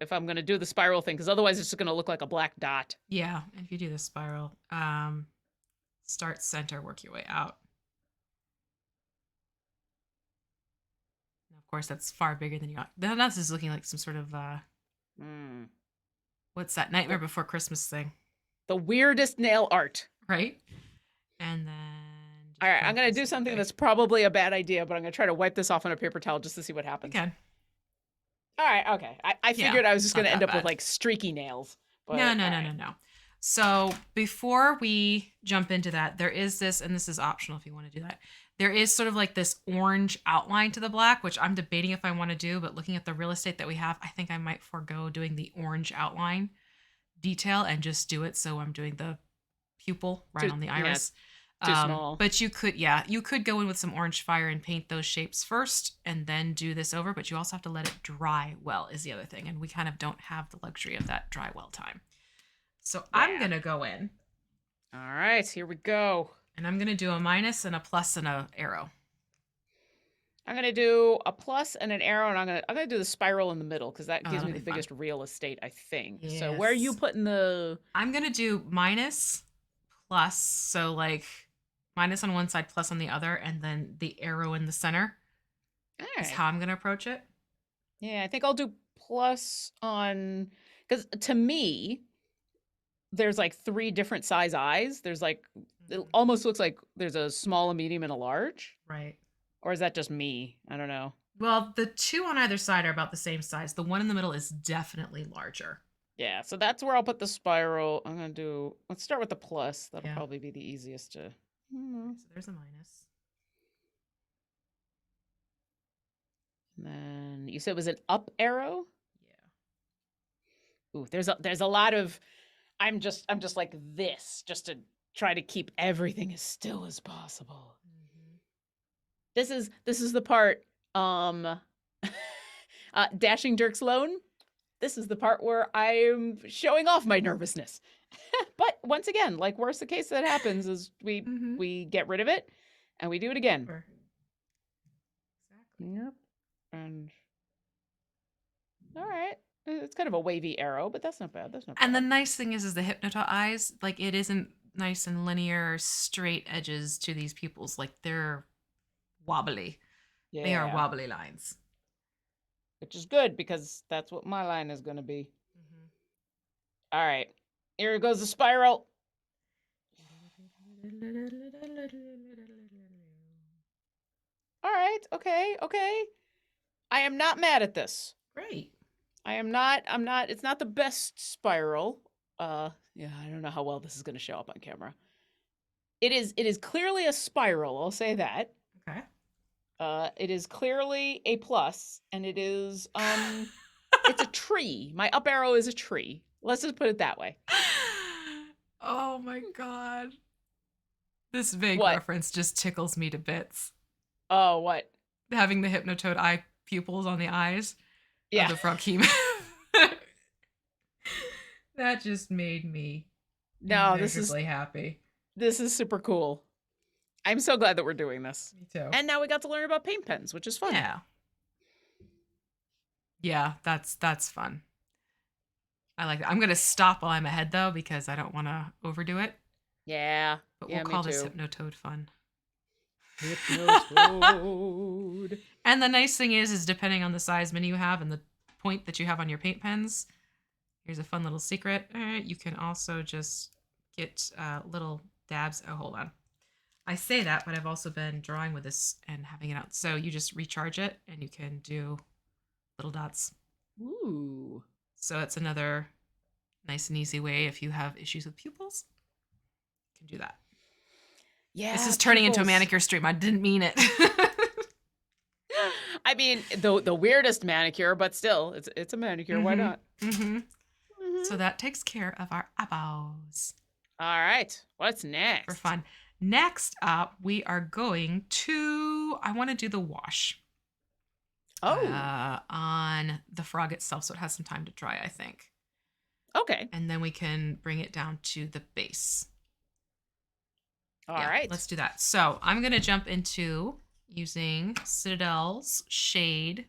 If I'm gonna do the spiral thing, because otherwise it's just gonna look like a black dot. Yeah. And if you do the spiral, start center, work your way out. And of course, that's far bigger than you got. This is looking like some sort of what's that Nightmare Before Christmas thing? The weirdest nail art. Right. And then. All right, I'm gonna do something that's probably a bad idea, but I'm gonna try to wipe this off on a paper towel just to see what happens. You can. All right, okay. I figured I was just gonna end up with like streaky nails. But, no. So before we jump into that, there is this, and this is optional if you want to do that. There is sort of like this orange outline to the black, which I'm debating if I want to do, but looking at the real estate that we have, I think I might forego doing the orange outline detail and just do it. So I'm doing the pupil right on the iris. Too small. But you could go in with some orange fire and paint those shapes first and then do this over, but you also have to let it dry well is the other thing. And we kind of don't have the luxury of that dry well time. So I'm going to go in. All right, here we go. And I'm going to do a minus and a plus and an arrow. I'm going to do a plus and an arrow, and I'm going to do the spiral in the middle because that gives me the biggest real estate, I think. Yes. So where are you putting the... I'm going to do minus, plus, so like minus on one side, plus on the other, and then the arrow in the center is how I'm going to approach it. Yeah, I think I'll do plus on... Because to me, there's like 3 different size eyes. There's like... It almost looks like there's a small, a medium, and a large. Right. Or is that just me? I don't know. Well, the 2 on either side are about the same size. The one in the middle is definitely larger. Yeah, so that's where I'll put the spiral. I'm going to do... Let's start with the plus. That'll probably be the easiest to... So there's a minus. And then you said it was an up arrow? Yeah. Ooh, there's a lot of... I'm just like this, just to try to keep everything as still as possible. Mm-hmm. This is the part, Dashing Dirk Sloan. This is the part where I'm showing off my nervousness. But once again, like worst the case that happens is we get rid of it and we do it again. Sure. Exactly. Yep. And all right. It's kind of a wavy arrow, but that's not bad. And the nice thing is the Hypnotoad eyes, like it isn't nice and linear, straight edges to these pupils. Like they're wobbly. Yeah. They are wobbly lines. Which is good because that's what my line is going to be. Mm-hmm. All right. Here goes the spiral. All right. Okay. I am not mad at this. Great. I'm not, it's not the best spiral. Yeah, I don't know how well this is going to show up on camera. It is clearly a spiral, I'll say that. Okay. It is clearly a plus, and it is, it's a tree. My up arrow is a tree. Let's just put it that way. Oh my God. This vague reference just tickles me to bits. Oh, what? Having the Hypnotoad eye pupils on the eyes. Yeah. Of the Froghemoth. That just made me immeasurably happy. This is super cool. I'm so glad that we're doing this. Me too. And now we got to learn about paint pens, which is fun. Yeah. Yeah, that's fun. I like that. I'm going to stop while I'm ahead, though, because I don't want to overdo it. Yeah. But we'll call this Hypnotoad fun. Hypnotoad. And the nice thing is depending on the size mini you have and the point that you have on your paint pens, here's a fun little secret. You can also just get little dabs. Oh, hold on. I say that, but I've also been drawing with this and having it out. So you just recharge it and you can do little dots. Ooh. So it's another nice and easy way if you have issues with pupils. You can do that. Yeah. This is turning into a manicure stream. I didn't mean it. I mean, the weirdest manicure, but still, it's a manicure. Mm-hmm. Why not? Mm-hmm. Mm-hmm. So that takes care of our eyebrows. All right. What's next? For fun. Next up, we are going to... I want to do the wash. Oh. On the frog itself, so it has some time to dry, I think. Okay. And then we can bring it down to the base. All right. Let's do that. So I'm going to jump into using Citadel's shade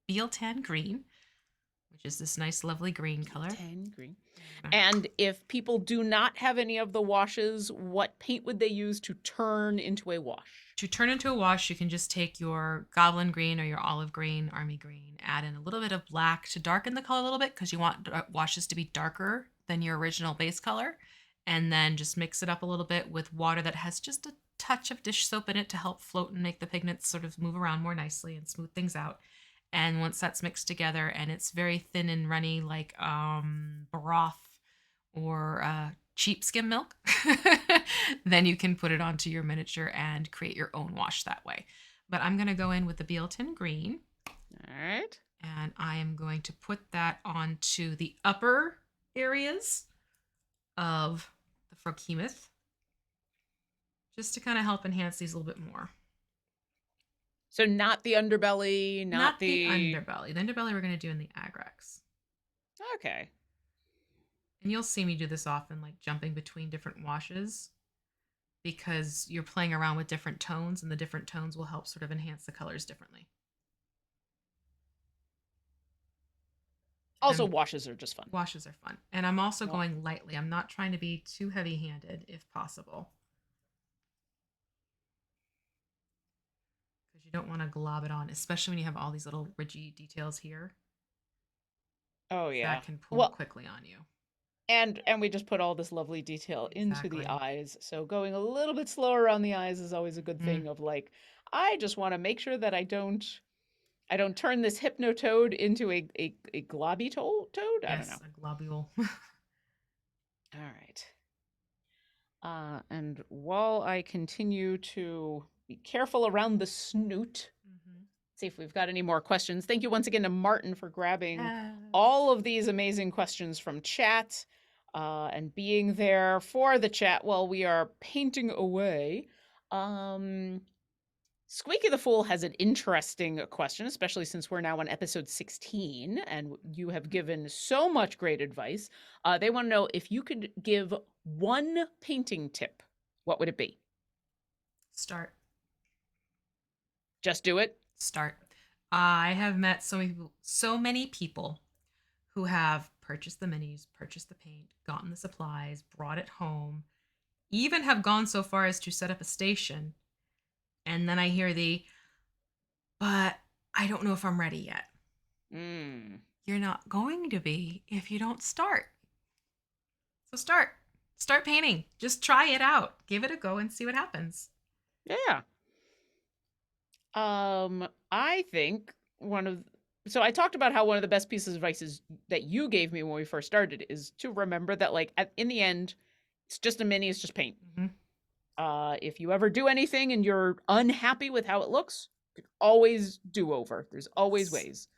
Beal Tan Green, which is this nice, lovely green color. Tan green. And if people do not have any of the washes, what paint would they use to turn into a wash? To turn into a wash, you can just take your goblin green or your olive green, army green, add in a little bit of black to darken the color a little bit because you want washes to be darker than your original base color. And then just mix it up a little bit with water that has just a touch of dish soap in it to help float and make the pigments sort of move around more nicely and smooth things out. And once that's mixed together and it's very thin and runny like broth or cheap skim milk, then you can put it onto your miniature and create your own wash that way. But I'm going to go in with the BL10 green. All right. And I am going to put that onto the upper areas of the Froghemoth, just to kind of help enhance these a little bit more. So not the underbelly, not the underbelly. The underbelly we're going to do in the Agrax. Okay. And you'll see me do this often, like jumping between different washes, because you're playing around with different tones, and the different tones will help sort of enhance the colors differently. Also, washes are just fun. Washes are fun. And I'm also going lightly. I'm not trying to be too heavy-handed if possible, because you don't want to glob it on, especially when you have all these little ridgy details here. Oh, yeah. That can pull quickly on you. And we just put all this lovely detail into the eyes. So going a little bit slower around the eyes is always a good thing of like, I just want to make sure that I don't turn this Hypnotoad into a globby toad? I don't know. A globule. All right. And while I continue to be careful around the snoot, see if we've got any more questions. Thank you once again to Martin for grabbing all of these amazing questions from chat and being there for the chat while we are painting away. Squeaky the Fool has an interesting question, especially since we're now on episode 16 and you have given so much great advice. They want to know if you could give one painting tip, what would it be? Start. Just do it? Start. I have met so many people who have purchased the minis, purchased the paint, gotten the supplies, brought it home, even have gone so far as to set up a station. And then I hear but I don't know if I'm ready yet. You're not going to be if you don't start. So start painting. Just try it out. Give it a go and see what happens. Yeah. I think so I talked about how one of the best pieces of advice that you gave me when we first started is to remember that like in the end, it's just a mini, it's just paint. If you ever do anything and you're unhappy with how it looks, you can always do over. There's always ways.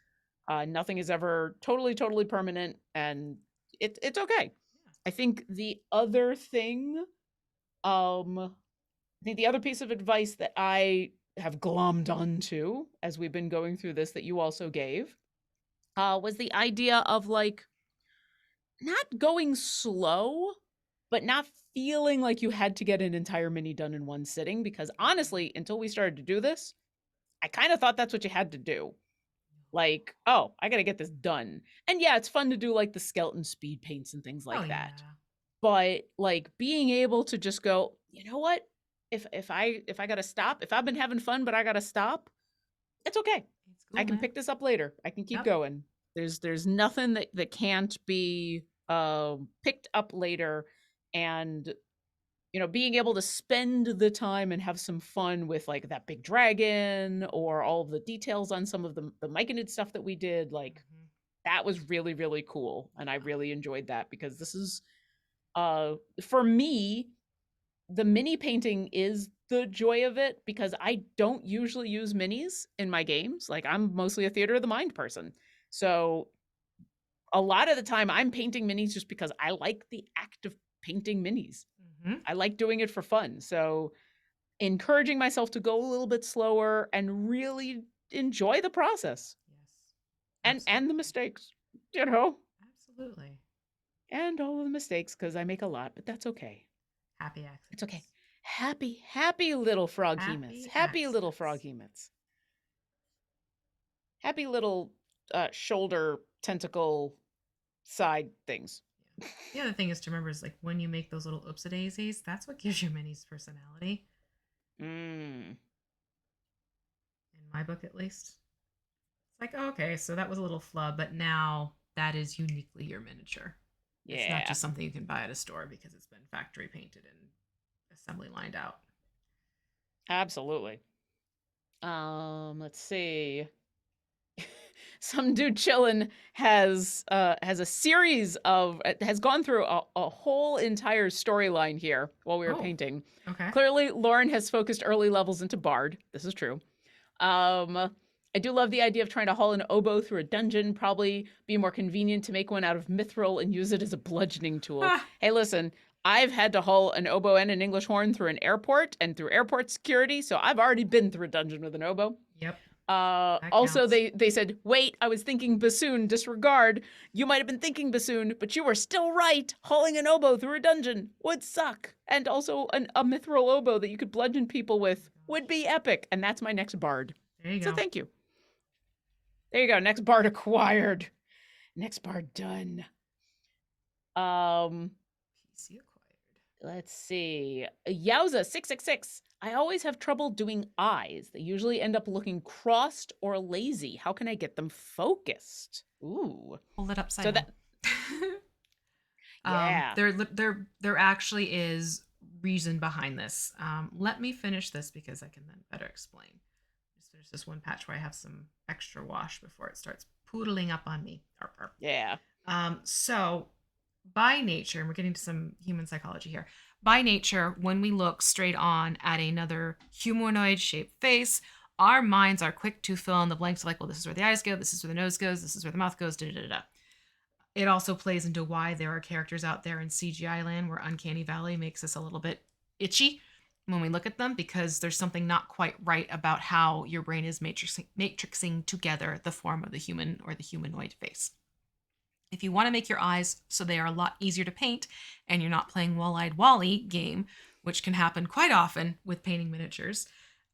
Nothing is ever totally permanent, and it's okay. Yeah. I think the other thing, I think the other piece of advice that I have glommed onto as we've been going through this that you also gave was the idea of like not going slow, but not feeling like you had to get an entire mini done in one sitting, because honestly, until we started to do this, I kind of thought that's what you had to do. Like, oh, I got to get this done. And yeah, it's fun to do like the skeleton speed paints and things like that. Yeah. But like being able to just go, you know what? If I got to stop, if I've been having fun, but I got to stop, it's okay. It's cool, I can pick this up later. I can keep going. There's nothing that can't be picked up later. And you know, being able to spend the time and have some fun with like that big dragon or all of the details on some of the Myconid stuff that we did, like that was really, really cool. And I really enjoyed that, because this is, for me, the mini painting is the joy of it, because I don't usually use minis in my games. Like I'm mostly a theater of the mind person. So a lot of the time I'm painting minis just because I like the act of painting minis. I like doing it for fun. So encouraging myself to go a little bit slower and really enjoy the process. Yes. And the mistakes, you know. Absolutely. And all of the mistakes, because I make a lot, but that's okay. Happy accidents. It's okay. Happy little Froghemoths. Happy little Froghemoths. Happy little shoulder tentacle side things. The other thing is to remember is like when you make those little oopsie-daisies, that's what gives your minis personality. In my book, at least. It's like, oh, okay, so that was a little flub, but now that is uniquely your miniature. Yeah. It's not just something you can buy at a store because it's been factory painted and assembly lined out. Absolutely. Let's see. some dude chillin' has a series of has gone through a whole entire storyline here while we were painting. Okay. Clearly, Lauren has focused early levels into Bard. This is true. I do love the idea of trying to haul an oboe through a dungeon. Probably be more convenient to make one out of mithril and use it as a bludgeoning tool. Hey, listen, I've had to haul an oboe and an English horn through an airport and through airport security, so I've already been through a dungeon with an oboe. Yep. Also, they said, wait, I was thinking bassoon, disregard. You might have been thinking bassoon, but you were still right. Hauling an oboe through a dungeon would suck. And also a mithril oboe that you could bludgeon people with would be epic. And that's my next bard. There you go. So thank you. There you go. Next bard acquired. Next bard done. PC acquired. Let's see. Yowza 666. I always have trouble doing eyes. They usually end up looking crossed or lazy. How can I get them focused? Ooh. Hold it upside down. Yeah. There actually is reason behind this. Let me finish this because I can then better explain. Just finish this one patch where I have some extra wash before it starts poodling up on me. Arp, arp. Yeah. So by nature, and we're getting to some human psychology here. By nature, when we look straight on at another humanoid shaped face, our minds are quick to fill in the blanks like, well, this is where the eyes go, this is where the nose goes, this is where the mouth goes, da da da. It also plays into why there are characters out there in CGI land where Uncanny Valley makes us a little bit itchy when we look at them because there's something not quite right about how your brain is matrixing together the form of the human or the humanoid face. If you want to make your eyes so they are a lot easier to paint and you're not playing Wall-Eyed Wally game, which can happen quite often with painting miniatures.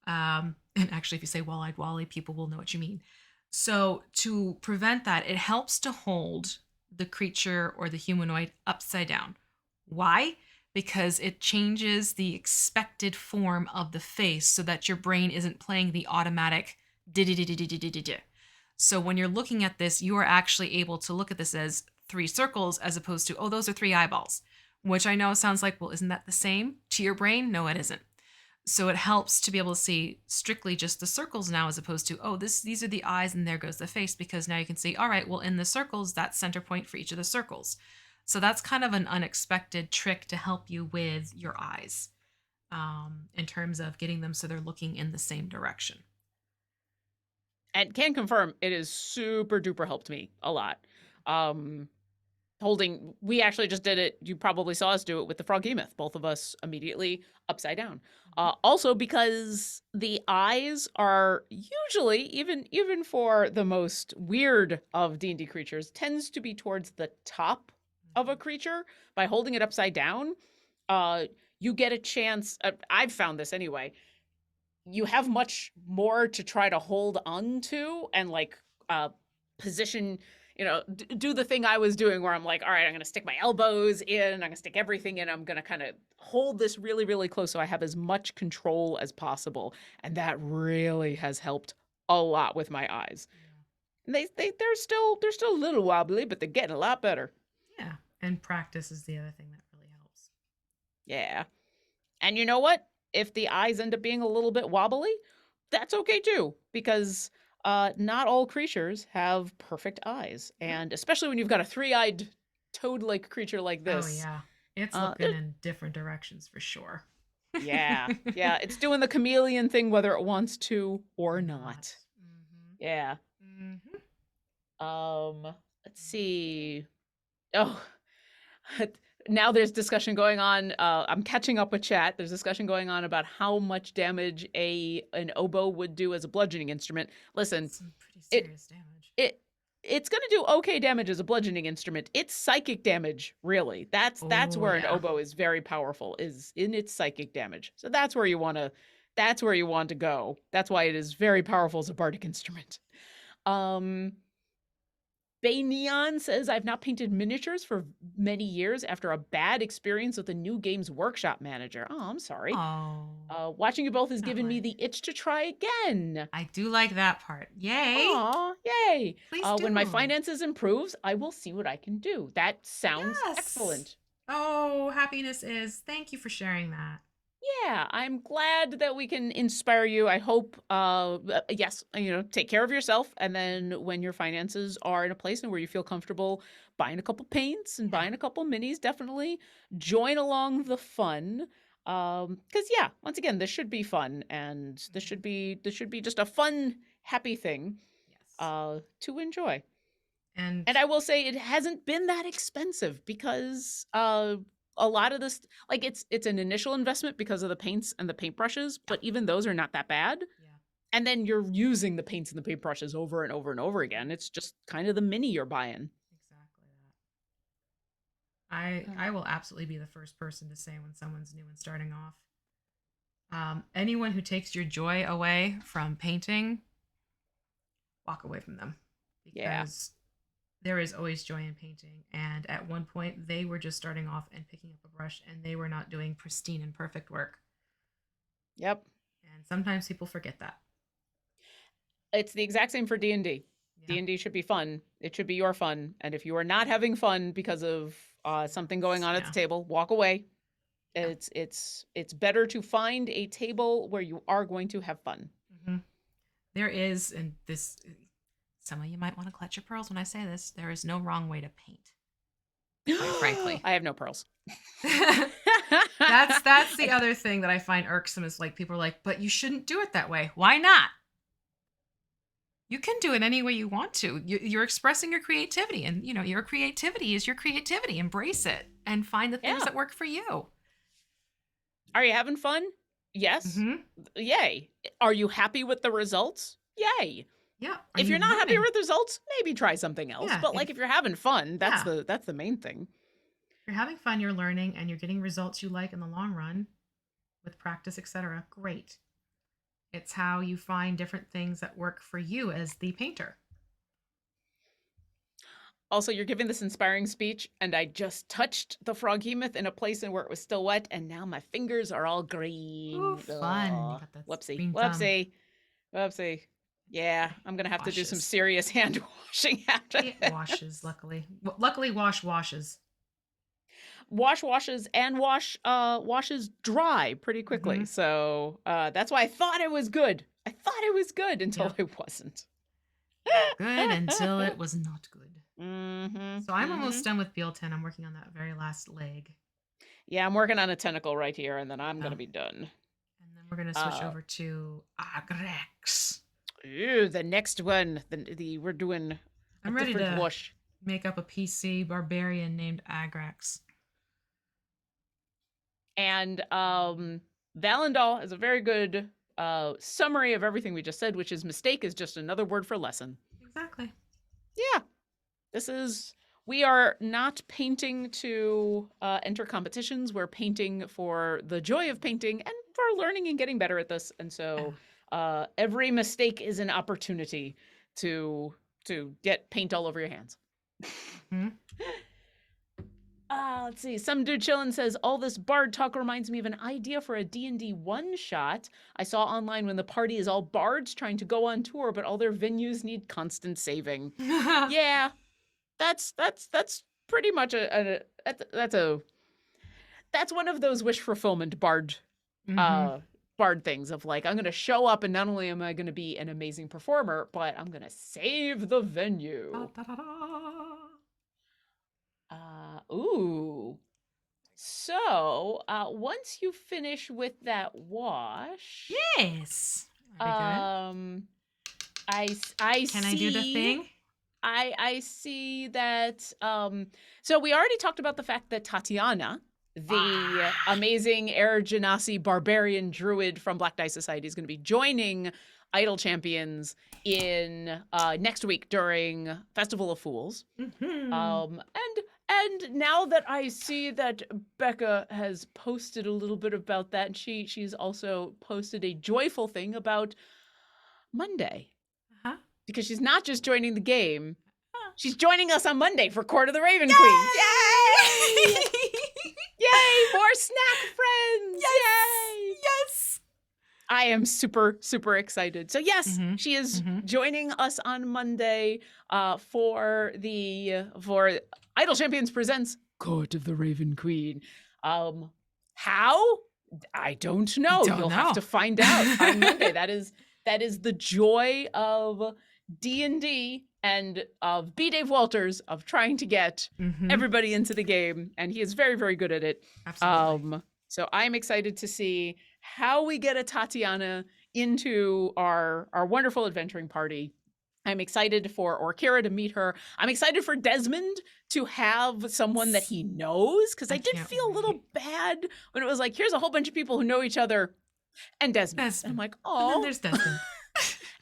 And actually, if you say Wall-Eyed Wally, people will know what you mean. So to prevent that, it helps to hold the creature or the humanoid upside down. Why? Because it changes the expected form of the face so that your brain isn't playing the automatic di-di-di-di-di-di-di-di. So when you're looking at this, you are actually able to look at this as 3 circles as opposed to, oh, those are 3 eyeballs, which I know sounds like, well, isn't that the same to your brain? No, it isn't. So it helps to be able to see strictly just the circles now as opposed to, oh, these are the eyes and there goes the face, because now you can see, all right, well, in the circles, that's center point for each of the circles. So that's kind of an unexpected trick to help you with your eyes in terms of getting them so they're looking in the same direction. And can confirm it is super duper helped me a lot. We actually just did it. You probably saw us do it with the Froghemoth. Both of us immediately upside down. Also because the eyes are usually, even for the most weird of D&D creatures, tends to be towards the top of a creature. By holding it upside down, you get a chance. I've found this anyway. You have much more to try to hold on to and position, do the thing I was doing where I'm like, all right, I'm going to stick my elbows in, I'm going to stick everything in. I'm going to kind of hold this really, really close so I have as much control as possible. And that really has helped a lot with my eyes. And they're still a little wobbly, but they're getting a lot better. Yeah. And practice is the other thing that really helps. Yeah. And you know what? If the eyes end up being a little bit wobbly, that's okay too, because not all creatures have perfect eyes. And especially when you've got a 3-eyed toad-like creature like this. Oh, yeah. It's looking in different directions for sure. Yeah. Yeah. It's doing the chameleon thing whether it wants to or not. Mm-hmm. Yeah. Mm-hmm. Let's see. Oh, now there's discussion going on. I'm catching up with chat. There's discussion going on about how much damage an oboe would do as a bludgeoning instrument. Listen, some pretty serious damage. It's going to do okay damage as a bludgeoning instrument. It's psychic damage, really. That's where an oboe is very powerful, is in its psychic damage. So that's where you want to go. That's why it is very powerful as a bardic instrument. Bay Neon says, I've not painted miniatures for many years after a bad experience with the new Games Workshop manager. Oh, I'm sorry. Oh. Watching you both has given me the itch to try again. I do like that part. Yay. Aw, yay. Please do. When my finances improves, I will see what I can do. That sounds excellent. Oh, happiness is. Thank you for sharing that. Yeah, I'm glad that we can inspire you. I hope, yes, take care of yourself. And then when your finances are in a place and where you feel comfortable buying a couple paints and buying a couple minis, definitely join along the fun. Because yeah, once again, this should be fun, and this should be just a fun, happy thing, Yes. to enjoy. And And I will say it hasn't been that expensive because a lot of this, like, it's an initial investment because of the paints and the paintbrushes, but even those are not that bad. yeah, And then you're using the paints and the paintbrushes over and over and over again. It's just kind of the mini you're buying. exactly that. I will absolutely be the first person to say when someone's new and starting off. Anyone who takes your joy away from painting, walk away from them, Yeah. because there is always joy in painting. And at one point, they were just starting off and picking up a brush, and they were not doing pristine and perfect work. Yep. And sometimes people forget that. It's the exact same for D&D. Yeah. D&D should be fun. It should be your fun. And if you are not having fun because of something going on at the table, walk away. Yeah. It's better to find a table where you are going to have fun. Mm-hmm. There is, and this, some of you might want to clutch your pearls when I say this, there is no wrong way to paint. Quite frankly. I have no pearls. That's the other thing that I find irksome is, like, people are like, but you shouldn't do it that way. Why not? You can do it any way you want to. You're expressing your creativity, and your creativity is your creativity. Embrace it and find the things that work for you. Are you having fun? Yes. Mm-hmm. Yay. Are you happy with the results? Yay. Yeah. If you're not happy with the results, maybe try something else. Yeah, but if you're having fun, that's Yeah. that's the main thing. If you're having fun, you're learning, and you're getting results you like in the long run with practice, etc. Great. It's how you find different things that work for you as the painter. Also, you're giving this inspiring speech, and I just touched the Froghemoth in a place where it was still wet, and now my fingers are all green. Ooh, fun. Whoopsie. Whoopsie. Whoopsie. Yeah, I'm going to have to do some serious hand washing after it this. Washes, luckily. Luckily, washes. Washes and washes dry pretty quickly. Mm-hmm. So that's why I thought it was good. I thought it was good until it wasn't. Good until it was not good. Mm-hmm. So I'm almost done with Bealton. I'm working on that very last leg. Yeah, I'm working on a tentacle right here, and then I'm going to be done. And then we're going to switch over to Agrex. Ooh, the next one. We're doing I'm ready to make up a PC barbarian named Agrex. And Valendal has a very good summary of everything we just said, which is mistake is just another word for lesson. Exactly. Yeah. We are not painting to enter competitions. We're painting for the joy of painting and for learning and getting better at this. And so every mistake is an opportunity to get paint all over your hands. Mm-hmm. Let's see. Some dude chillin' says, all this bard talk reminds me of an idea for a D&D one-shot I saw online when the party is all bards trying to go on tour, but all their venues need constant saving. Yeah, that's pretty much that's one of those wish fulfillment bard bard things of, like, I'm going to show up and not only am I going to be an amazing performer, but I'm going to save the venue. Ooh. So, once you finish with that wash. Yes. I Can I do the thing? I see that, so we already talked about the fact that Tatiana, the amazing Air Genasi barbarian druid from Black Dice Society, is going to be joining Idle Champions in next week during Festival of Fools. Mm-hmm. And now that I see that Becca has posted a little bit about that, and she's also posted a joyful thing about Monday. Uh-huh. Because she's not just joining the game, she's joining us on Monday for Court of the Raven Queen. Yay! Yay! More snack friends! Yes! Yay! Yes! I am super, super excited. So yes, she is joining us on Monday for Idle Champions Presents Court of the Raven Queen. How? I don't know. Don't You'll know. have to find out on Monday. That is the joy of D&D and of B. Dave Walters, of trying to get everybody into the game, and he is very, very good at it. Absolutely. So I'm excited to see how we get a Tatiana into our wonderful adventuring party. I'm excited for Orkira to meet her. I'm excited for Desmond to have someone that he knows, because I did feel a little bad when it was like, here's a whole bunch of people who know each other, and Desmond. And I'm like, oh. And then there's Desmond.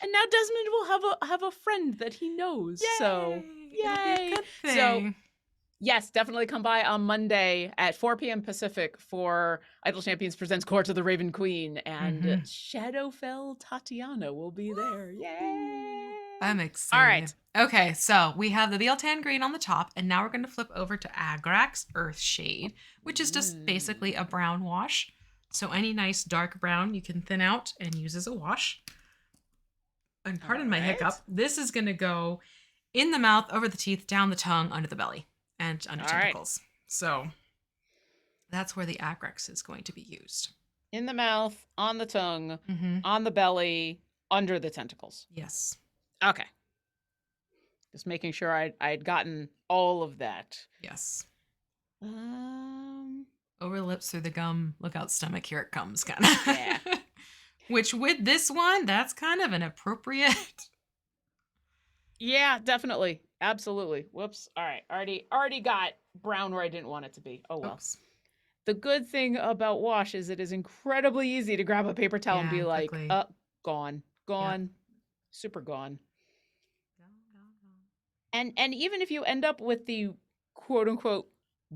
And now Desmond will have a friend that he knows. Yay! So yay! So yes, definitely come by on Monday at 4 p.m. Pacific for Idle Champions Presents Court of the Raven Queen, and Shadowfell Tatiana will be there. Yay! I'm excited. All right. Okay, so we have the Veiltan Green on the top, and now we're going to flip over to Agrax Earthshade, which is just basically a brown wash. So any nice dark brown you can thin out and use as a wash. And pardon my hiccup. This is going to go in the mouth, over the teeth, down the tongue, under the belly, and under tentacles. So that's where the Agrax is going to be used. In the mouth, on the tongue, on the belly, under the tentacles. Yes. Okay. Just making sure I'd gotten all of that. Yes. Over the lips, through the gum, look out stomach, here it comes, kind of. Yeah. Which with this one, that's kind of an appropriate. Yeah, definitely. Absolutely. Whoops. All right. Already got brown where I didn't want it to be. Oh well. Oops. The good thing about wash is it is incredibly easy to grab a paper towel and be like, gone. Super gone. And even if you end up with the quote unquote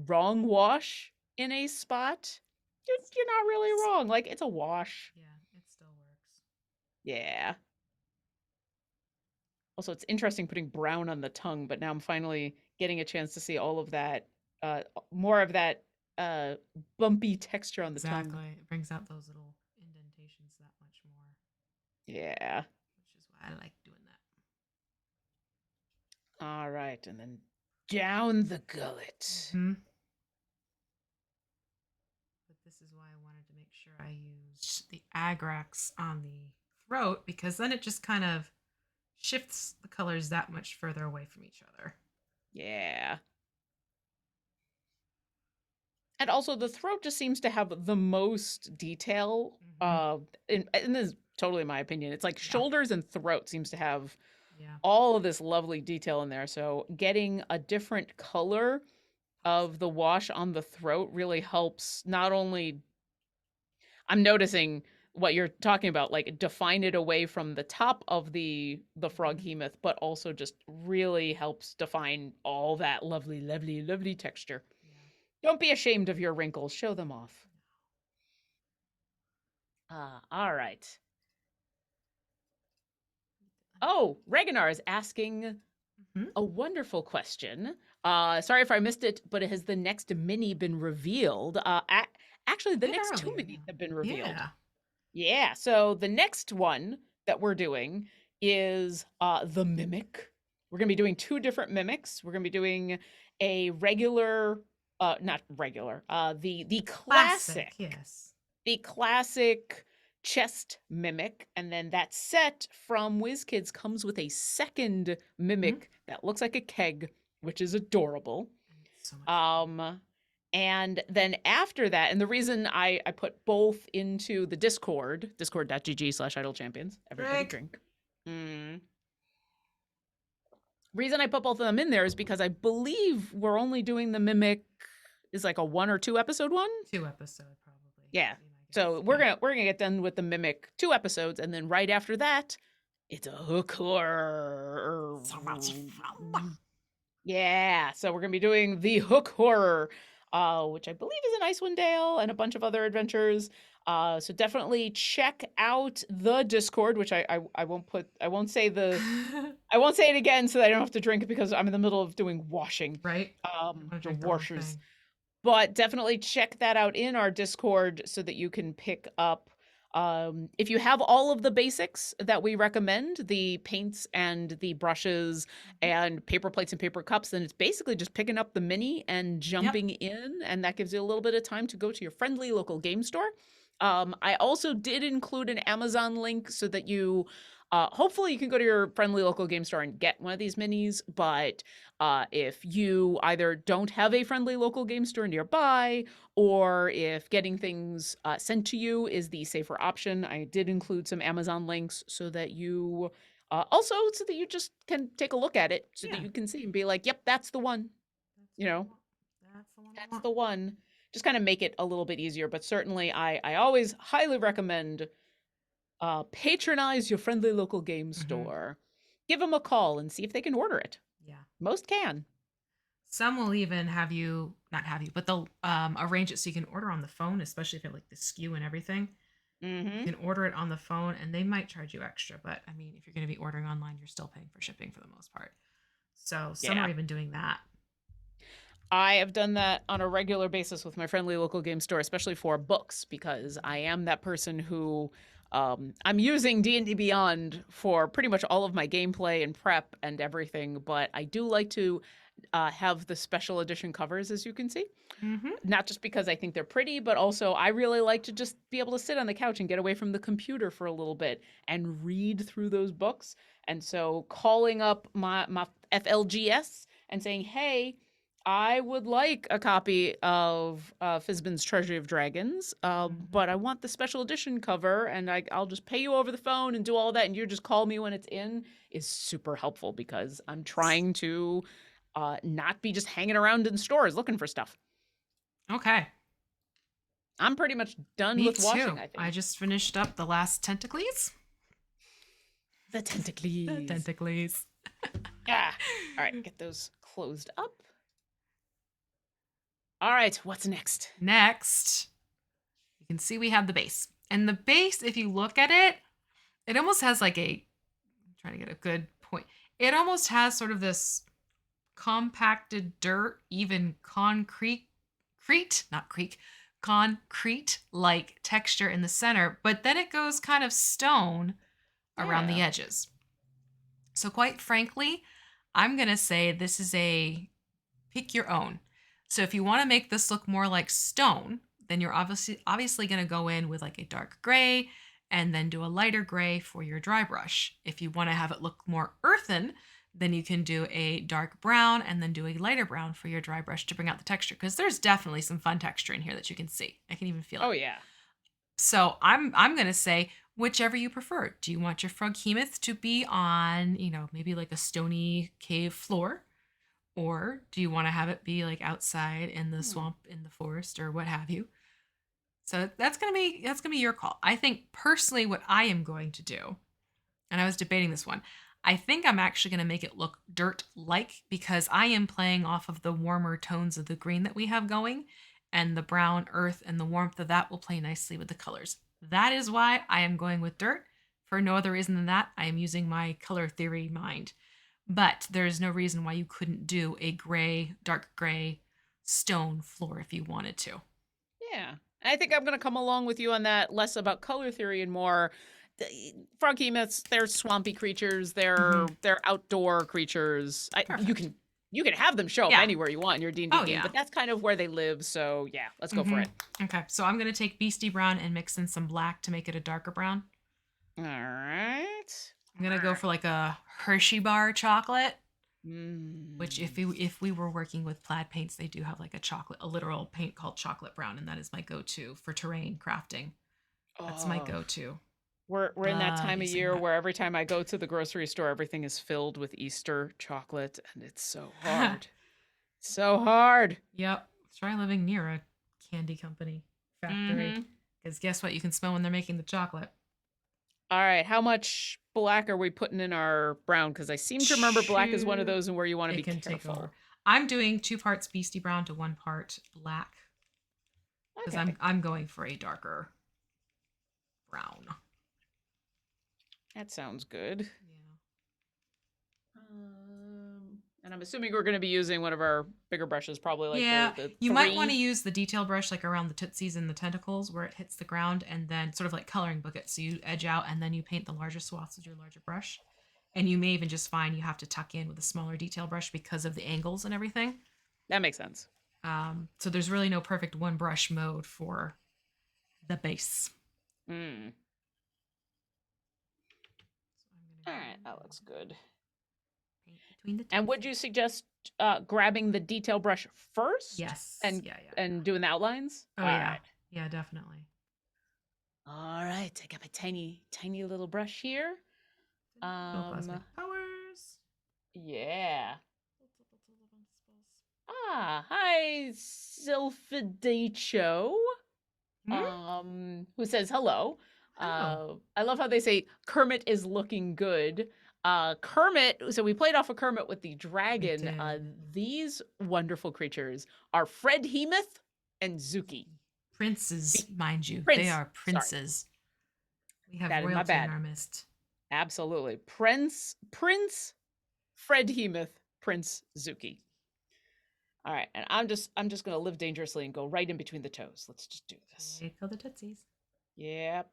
wrong wash in a spot, you're not really wrong. Like, it's a wash. Yeah, it still works. Yeah. Also, it's interesting putting brown on the tongue, but now I'm finally getting a chance to see all of that, more of that bumpy texture on the tongue. Exactly. It brings out those little indentations that much more. Yeah. Which is why I like doing that. All right. And then down the gullet. But this is why I wanted to make sure I used the Agrax on the throat, because then it just kind of shifts the colors that much further away from each other. Yeah. And also the throat just seems to have the most detail. And this is totally my opinion. It's like shoulders and throat seems to have all of this lovely detail in there. So getting a different color of the wash on the throat really helps. Not only, I'm noticing what you're talking about, like define it away from the top of the Froghemoth, but also just really helps define all that lovely, lovely, lovely texture. Don't be ashamed of your wrinkles. Show them off. All right. Oh, Reganar is asking a wonderful question. Sorry if I missed it, but has the next mini been revealed? Actually, the next two minis have been revealed. Yeah, so the next one that we're doing is the Mimic. We're going to be doing two different Mimics. We're going to be doing a regular, not regular, the classic. Yes. The classic chest Mimic. And then that set from WizKids comes with a second Mimic that looks like a keg, which is adorable. So much and then after that, and the reason I put both into the Discord, discord.gg/idlechampions, everybody drink. Reason I put both of them in there is because I believe we're only doing the Mimic is like a 1 or 2 episode one? 2 episode probably. Yeah. So we're gonna get done with the Mimic 2 episodes, and then right after that, it's a hook horror. So much fun. Yeah, so we're gonna be doing the hook horror, which I believe is in Icewind Dale and a bunch of other adventures. So definitely check out the Discord, which I won't say it again so that I don't have to drink it because I'm in the middle of doing washing. Right. The washers. But definitely check that out in our Discord so that you can pick up. If you have all of the basics that we recommend, the paints and the brushes and paper plates and paper cups, then it's basically just picking up the mini and jumping in. And that gives you a little bit of time to go to your friendly local game store I also did include an Amazon link so that you, hopefully you can go to your friendly local game store and get one of these minis. But if you either don't have a friendly local game store nearby, or if getting things sent to you is the safer option, I did include some Amazon links so that you, also so that you just can take a look at it so that you can see and be like, yep, that's the one. You know, that's the one. Just kind of make it a little bit easier. But certainly, I always highly recommend patronize your friendly local game store. Give them a call and see if they can order it. Yeah. Most can. Some will even not have you, but they'll arrange it so you can order on the phone, especially if you have like the SKU and everything. Mm-hmm. You can order it on the phone and they might charge you extra. But I mean, if you're going to be ordering online, you're still paying for shipping for the most part. So some are even doing that. I have done that on a regular basis with my friendly local game store, especially for books, because I am that person who I'm using D&D Beyond for pretty much all of my gameplay and prep and everything, but I do like to have the special edition covers, as you can see. Not just because I think they're pretty, but also I really like to just be able to sit on the couch and get away from the computer for a little bit and read through those books. And so calling up my FLGS and saying, hey, I would like a copy of Fizban's Treasury of Dragons, but I want the special edition cover, and I'll just pay you over the phone and do all that, and you just call me when it's in, is super helpful because I'm trying to not be just hanging around in stores looking for stuff. Okay. I'm pretty much done with washing, I think. I just finished up the last Tentacles. The Tentacles. The Tentacles. Yeah. All right, get those closed up. All right, what's next? Next, you can see we have the base. And the base, if you look at it, it almost has like I'm trying to get a good point. It almost has sort of this compacted dirt, even concrete like texture in the center, but then it goes kind of stone around the edges. So quite frankly, I'm going to say this is a pick your own. So if you want to make this look more like stone, then you're obviously going to go in with like a dark gray and then do a lighter gray for your dry brush. If you want to have it look more earthen, then you can do a dark brown and then do a lighter brown for your dry brush to bring out the texture, because there's definitely some fun texture in here that you can see. I can even feel it. Oh, yeah. So I'm going to say whichever you prefer. Do you want your Froghemoth to be on, maybe like a stony cave floor? Or do you want to have it be like outside in the swamp, in the forest, or what have you? So that's gonna be your call. I think personally what I am going to do, and I was debating this one, I think I'm actually gonna make it look dirt-like, because I am playing off of the warmer tones of the green that we have going, and the brown earth and the warmth of that will play nicely with the colors. That is why I am going with dirt. For no other reason than that, I am using my color theory mind. But there's no reason why you couldn't do a gray, dark gray stone floor if you wanted to. Yeah. I think I'm going to come along with you on that, less about color theory and more Froghemoths. They're swampy creatures. They're outdoor creatures. You can have them show up anywhere you want in your D&D game, but that's kind of where they live. So yeah, let's go for it. Okay, so I'm going to take Beastie Brown and mix in some black to make it a darker brown. All right. I'm going to go for like a Hershey bar chocolate, which if we were working with plaid paints, they do have like a literal paint called chocolate brown, and that is my go-to for terrain crafting. That's my go-to. We're in that time of year where every time I go to the grocery store, everything is filled with Easter chocolate, and it's so hard. So hard. Yep. Try living near a candy company factory, because guess what? You can smell when they're making the chocolate. All right, how much black are we putting in our brown? Because I seem to remember black is one of those and where you want to be careful. I'm doing 2 parts Beastie Brown to 1 part black, because I'm going for a darker brown. That sounds good. Yeah. And I'm assuming we're going to be using one of our bigger brushes, probably like the you might want to use the detail brush like around the tootsies and the tentacles where it hits the ground, and then sort of like coloring book it. So you edge out and then you paint the larger swaths with your larger brush. And you may even just find you have to tuck in with a smaller detail brush because of the angles and everything. That makes sense. So there's really no perfect one brush mode for the base. Mm. So All right, that looks good. Paint between the And would you suggest grabbing the detail brush first? Yes. And Yeah. and doing the outlines? Oh, All yeah. right. Yeah, definitely. All right, I got my tiny little brush here. Cosmic powers. Yeah. Hi, Sylphidacho. Who says hello. Hello. I love how they say Kermit is looking good. Kermit, so we played off of Kermit with the dragon. These wonderful creatures are Froghemoth and Zuki. Princes, mind you. Prince. They are princes. Sorry. We have that royalty is my bad. in our midst. Absolutely. Prince Froghemoth, Prince Zuki. All right, and I'm just gonna live dangerously and go right in between the toes. Let's just do this. Kill the tootsies. Yep.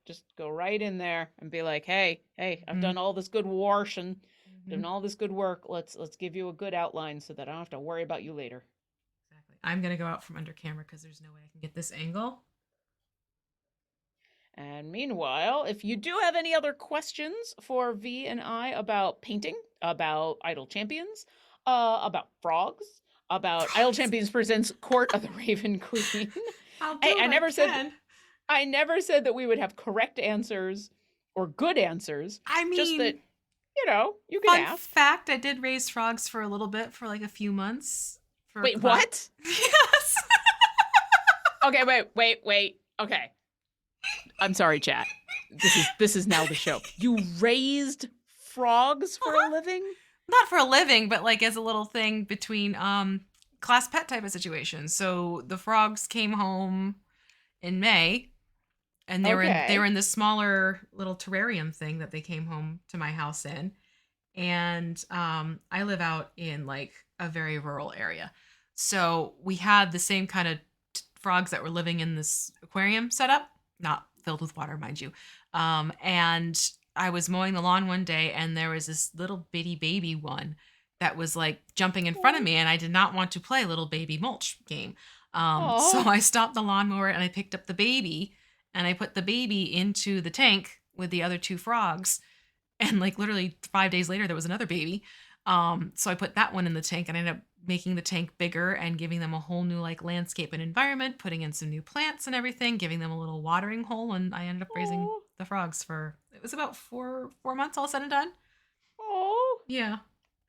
Just go right in there and be like, hey, I've done all this good washing, done all this good work. Let's give you a good outline so that I don't have to worry about you later. Exactly. I'm gonna go out from under camera because there's no way I can get this angle. And meanwhile, if you do have any other questions for V and I about painting, about Idle Champions, about frogs, about Idle Champions presents Court of the Raven Queen. I never said that we would have correct answers or good answers. I mean, just that, you can ask. Fun fact, I did raise frogs for a little bit, for like a few months. Wait, what? Yes. Okay, wait. Okay. I'm sorry, chat. This is now the show. You raised frogs for a living? Not for a living, but like as a little thing between class pet type of situation. So the frogs came home in May, and they were in this smaller little terrarium thing that they came home to my house in. And I live out in like a very rural area. So we had the same kind of frogs that were living in this aquarium setup, not filled with water, mind you. And I was mowing the lawn one day, and there was this little bitty baby one that was like jumping in front of me, and I did not want to play little baby mulch game. So I stopped the lawnmower and I picked up the baby, and I put the baby into the tank with the other two frogs. And like literally 5 days later, there was another baby. So I put that one in the tank, and I ended up making the tank bigger and giving them a whole new like landscape and environment, putting in some new plants and everything, giving them a little watering hole. And I ended up raising the frogs it was about four months all said and done. Oh. Yeah.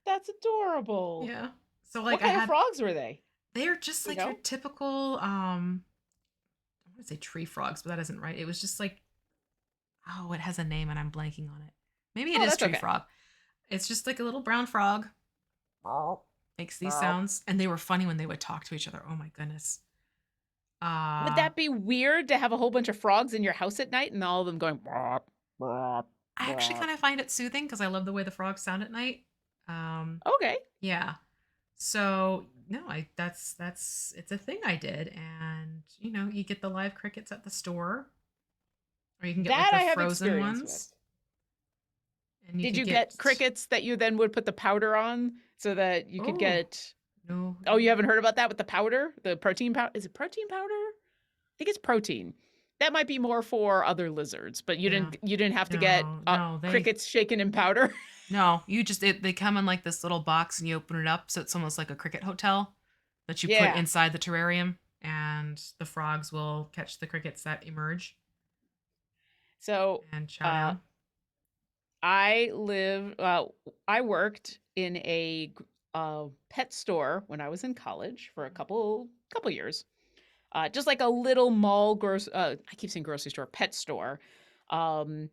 That's adorable. Yeah. So like what kind of frogs were they? They are just like your typical, I want to say tree frogs, but that isn't right. It was just like, it has a name and I'm blanking on it. Maybe it is tree frog. It's just like a little brown frog. Makes these sounds. And they were funny when they would talk to each other. Oh my goodness. Would that be weird to have a whole bunch of frogs in your house at night and all of them going bop, bop, I actually kind of find it soothing because I love the way the frogs sound at night. Okay. Yeah. So no, it's a thing I did. And you get the live crickets at the store, or you can get that like I the have frozen ones. And Did you get crickets that you then would put the powder on so that you could get? No. Oh, you haven't heard about that with the powder, the protein powder? Is it protein powder? I think it's protein. That might be more for other lizards, but you didn't have to get crickets shaken in powder. No, they come in like this little box and you open it up, so it's almost like a cricket hotel that you put inside the terrarium, and the frogs will catch the crickets that emerge. So and chow down. I worked in a pet store when I was in college for a couple years. Just like a little mall I keep saying grocery store, pet store. No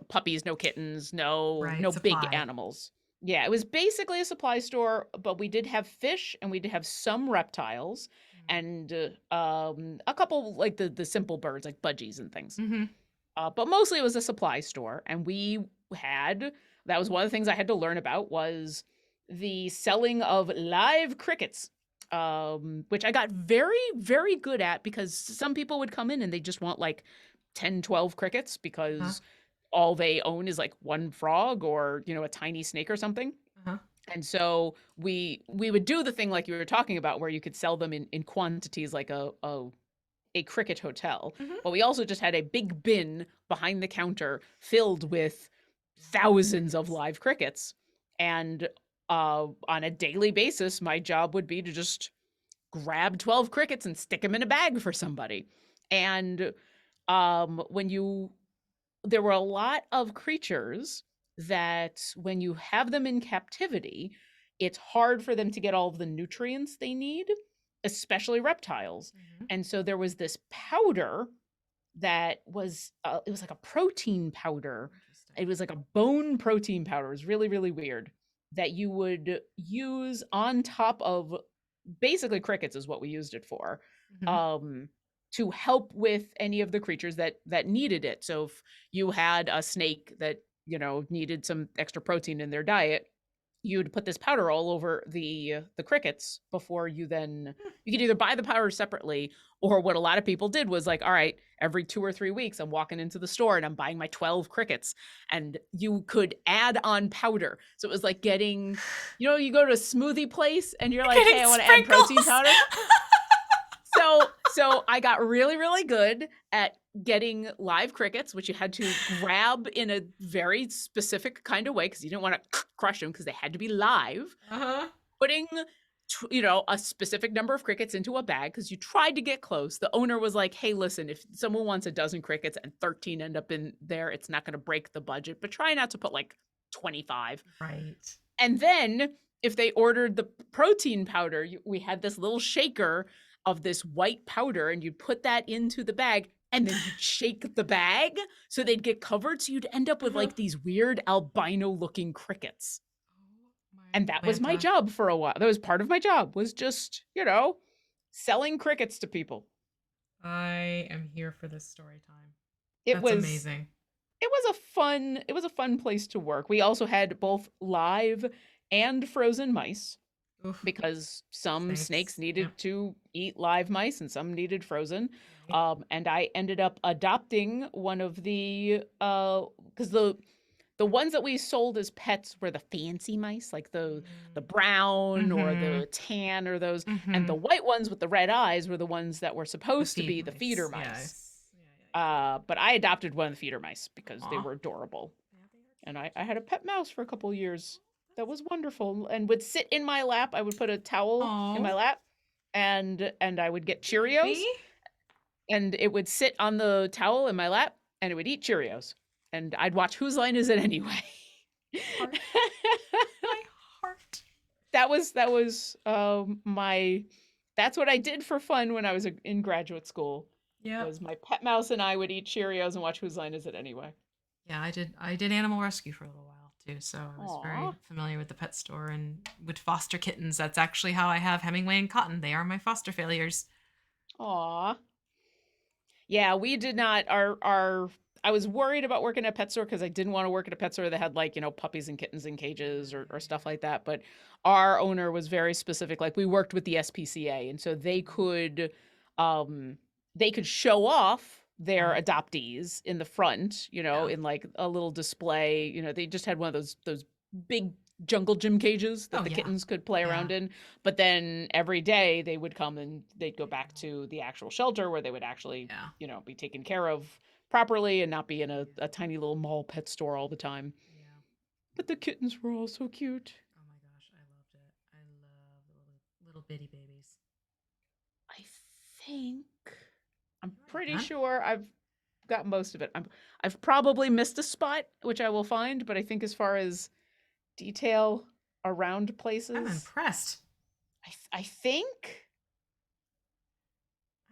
puppies, no kittens, no big animals. Yeah, it was basically a supply store, but we did have fish and we did have some reptiles and a couple like the simple birds like budgies and things. Mm-hmm. But mostly it was a supply store, and that was one of the things I had to learn about was the selling of live crickets, which I got very, very good at because some people would come in and they just want like 10, 12 crickets because all they own is like one frog or, a tiny snake or something. And so we would do the thing like you were talking about where you could sell them in quantities like a cricket hotel. Mm-hmm. But we also just had a big bin behind the counter filled with thousands of live crickets. And on a daily basis, my job would be to just grab 12 crickets and stick them in a bag for somebody. And when you there were a lot of creatures that when you have them in captivity, it's hard for them to get all of the nutrients they need, especially reptiles. Mm-hmm. And so there was this powder that was it was like a protein powder. It was like a bone protein powder. It was really, really weird that you would use on top of basically crickets is what we used it for. Mm-hmm. To help with any of the creatures that needed it. So if you had a snake that, needed some extra protein in their diet, you'd put this powder all over the crickets before you could either buy the powder separately, or what a lot of people did was like, all right, every 2 or 3 weeks I'm walking into the store and I'm buying my 12 crickets, and you could add on powder. So it was like getting, you go to a smoothie place and you're like, hey, I want to add protein powder. So I got really, really good at getting live crickets, which you had to grab in a very specific kind of way because you didn't want to crush them because they had to be live. Uh-huh. Putting, a specific number of crickets into a bag because you tried to get close. The owner was like, hey, listen, if someone wants a dozen crickets and 13 end up in there, it's not going to break the budget, but try not to put like 25. Right. And then if they ordered the protein powder, we had this little shaker of this white powder, and you'd put that into the bag and then you'd shake the bag so they'd get covered. So you'd end up with like these weird albino looking crickets. And that was my job for a while. That was part of my job, was just, selling crickets to people. I am here for this story time. That's was amazing. It was a fun place to work. We also had both live and frozen mice. Oof. Because some snakes needed to eat live mice and some needed frozen. Right. And I ended up adopting one of the because the ones that we sold as pets were the fancy mice, like the brown or the tan or those, and the white ones with the red eyes were the ones that were supposed to be the feeder mice. Yes. But I adopted one of the feeder mice because they were adorable. And I had a pet mouse for a couple of years. That was wonderful, and would sit in my lap. I would put a towel in my lap, and I would get Cheerios, and it would sit on the towel in my lap, and it would eat Cheerios, and I'd watch Whose Line Is It Anyway? Heart. My heart. That was that's what I did for fun when I was in graduate school. Yeah, was my pet mouse and I would eat Cheerios and watch Whose Line Is It Anyway? Yeah, I did animal rescue for a little while too, so I was very familiar with the pet store and with foster kittens. That's actually how I have Hemingway and Cotton. They are my foster failures. Aw. Yeah, we did not. I was worried about working at a pet store because I didn't want to work at a pet store that had like, puppies and kittens in cages or stuff like that. But our owner was very specific. Like, we worked with the SPCA, and so they could show off their adoptees in the front, in like a little display. They just had one of those big jungle gym cages that the kittens could play around in. But then every day they would come and they'd go back to the actual shelter where they would actually, be taken care of properly and not be in a tiny little mall pet store all the time. Yeah. But the kittens were all so cute. Oh my gosh, I loved it. I love little bitty babies. I'm pretty sure I've got most of it. I've probably missed a spot, which I will find, but I think as far as detail around places, I'm impressed. I think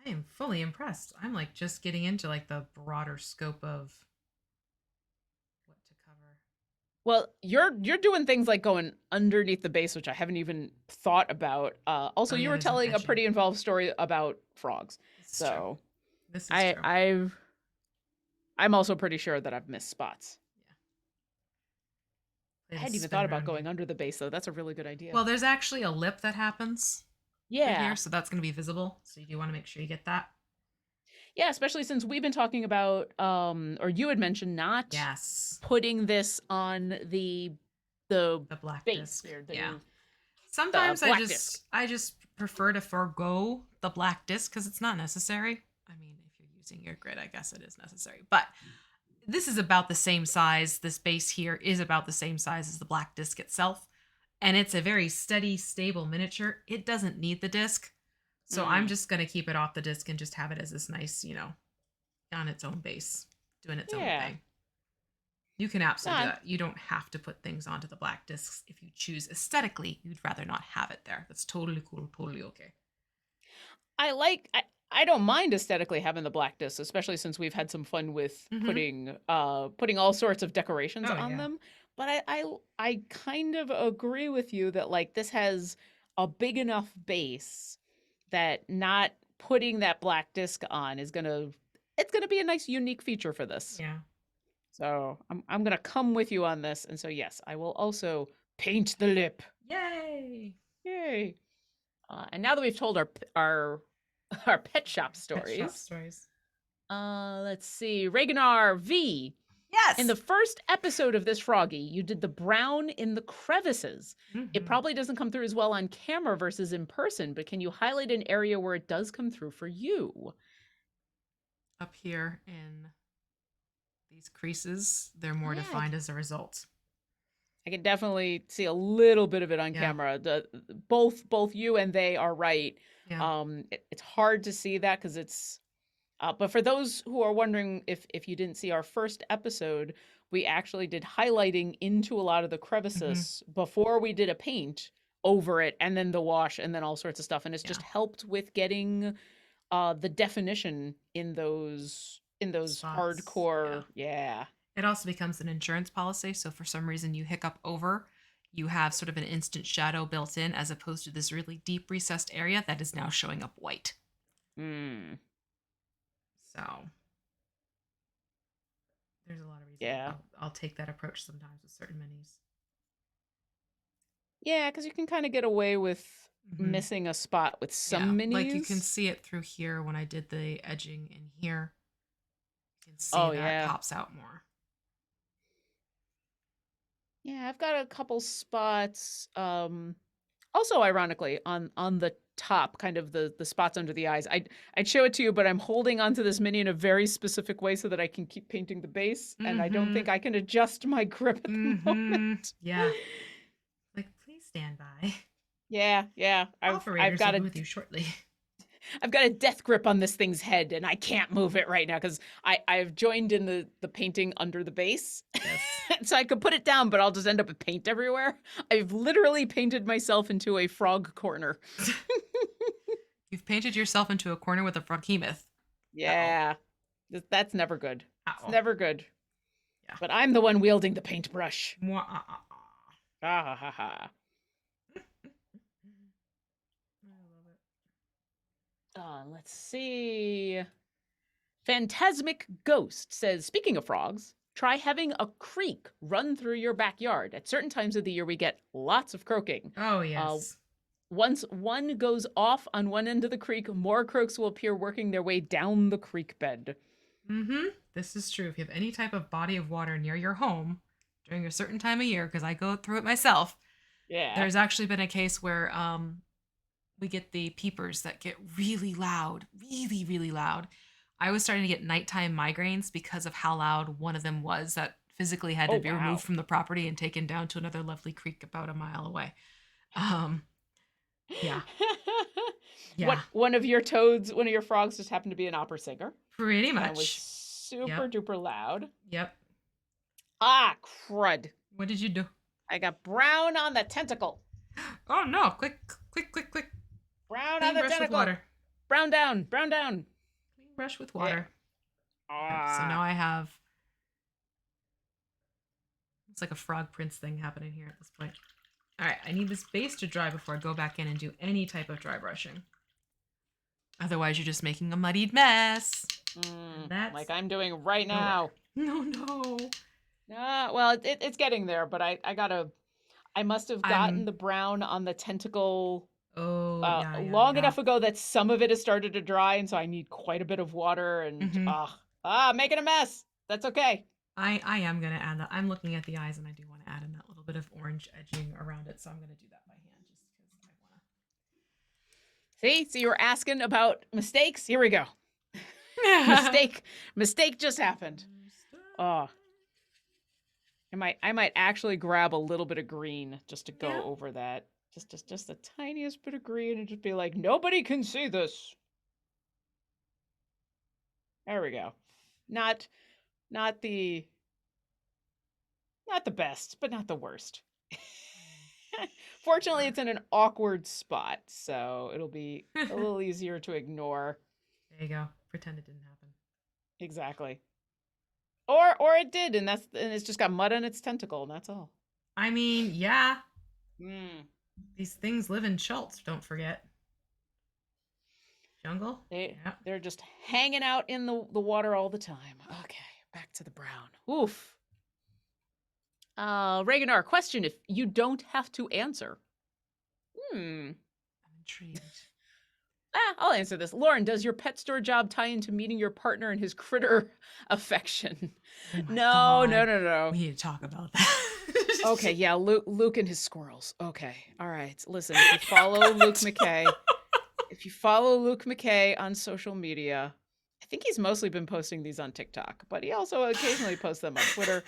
I am fully impressed. I'm like just getting into like the broader scope of what to cover. Well, you're doing things like going underneath the base, which I haven't even thought about. Also, you were telling a pretty involved story about frogs. So this is true. I'm also pretty sure that I've missed spots. Yeah. I hadn't even thought about going under the base, though. That's a really good idea. Well, there's actually a lip that happens. Yeah. Here, so that's going to be visible. So you do want to make sure you get that. Yeah, especially since we've been talking about, or you had mentioned not putting this on the the black base disc. here. Yeah. The Sometimes black disc. I just prefer to forego the black disc because it's not necessary. I mean, if you're using your grid, I guess it is necessary. But this is about the same size. This base here is about the same size as the black disc itself. And it's a very steady, stable miniature. It doesn't need the disc. So I'm just going to keep it off the disc and just have it as this nice, on its own base, doing its own thing. You can absolutely do that. You don't have to put things onto the black discs if you choose aesthetically. You'd rather not have it there. That's totally cool, totally okay. I don't mind aesthetically having the black discs, especially since we've had some fun with putting all sorts of decorations on them. But I kind of agree with you that like this has a big enough base that not putting that black disc on it's gonna be a nice unique feature for this. Yeah. So I'm gonna come with you on this, and so yes, I will also paint the lip. Yay! Yay! And now that we've told our pet shop stories, let's see, Reganar V. Yes. In the first episode of this Froggy, you did the brown in the crevices. It probably doesn't come through as well on camera versus in person, but can you highlight an area where it does come through for you? Up here in these creases, they're more defined as a result. I can definitely see a little bit of it on camera. Both you and they are right. Yeah. It's hard to see that because it's but for those who are wondering if you didn't see our first episode, we actually did highlighting into a lot of the crevices before we did a paint over it, and then the wash, and then all sorts of stuff. And it's just helped with getting the definition in those spots. Hardcore. Yeah. It also becomes an insurance policy. So for some reason you hiccup over, you have sort of an instant shadow built in as opposed to this really deep recessed area that is now showing up white. So there's a lot of reasons. Yeah. I'll take that approach sometimes with certain minis. Yeah, because you can kind of get away with missing a spot with some minis. Like you can see it through here when I did the edging in here. You can see that pops out more. Yeah, I've got a couple spots. Also, ironically, on the top, kind of the spots under the eyes. I'd show it to you, but I'm holding onto this mini in a very specific way so that I can keep painting the base, and I don't think I can adjust my grip at the moment. Yeah. Like, please stand by. Yeah. I've got to be with you shortly. I've got a death grip on this thing's head, and I can't move it right now because I've joined in the painting under the base. Yes. So I could put it down, but I'll just end up with paint everywhere. I've literally painted myself into a frog corner. You've painted yourself into a corner with a Froghemoth. Yeah. That's never good. It's never good. Yeah. But I'm the one wielding the paintbrush. Ha ha ha. Let's see. Phantasmic Ghost says, speaking of frogs, try having a creek run through your backyard. At certain times of the year, we get lots of croaking. Oh, yes. Once one goes off on one end of the creek, more croaks will appear working their way down the creek bed. This is true. If you have any type of body of water near your home during a certain time of year, because I go through it myself, there's actually been a case where we get the peepers that get really loud, really, really loud. I was starting to get nighttime migraines because of how loud one of them was that physically had to be removed from the property and taken down to another lovely creek about a mile away. Yeah. One of your toads, one of your frogs just happened to be an opera singer. Pretty much. That was super duper loud. Yep. Ah, crud. What did you do? I got brown on the tentacle. Oh no, quick. Brown on the tentacle. With water. Brown down. Clean brush with water. Yeah. Okay, so now I have, it's like a frog prince thing happening here at this point. All right, I need this base to dry before I go back in and do any type of dry brushing. Otherwise, you're just making a muddied mess. That's like I'm doing right now. No. Well, it's getting there, but I must have gotten the brown on the tentacle long enough ago that some of it has started to dry, and so I need quite a bit of water and making a mess. That's okay. I am gonna add that. I'm looking at the eyes, and I do want to add in that little bit of orange edging around it. So I'm gonna do that by hand, just because I want to. See, so you were asking about mistakes. Here we go. to. Mistake just happened. Oh, I might actually grab a little bit of green just to go over that. Just the tiniest bit of green, and just be like, nobody can see this. There we go. Not the best, but not the worst. Fortunately, it's in an awkward spot, so it'll be a little easier to ignore. There you go. Pretend it didn't happen. Exactly. Or it did, and it's just got mud on its tentacle, and that's all. I mean, yeah. These things live in Schultz, don't forget. Jungle? They're just hanging out in the water all the time. Okay, back to the brown. Oof. Reaganar, question if you don't have to answer. I'm intrigued. I'll answer this. Lauren, does your pet store job tie into meeting your partner and his critter affection? Oh no. We need to talk about that. Okay, yeah, Luke and his squirrels. Okay, all right. Listen, if you follow Luke McKay on social media, I think he's mostly been posting these on TikTok, but he also occasionally posts them on Twitter.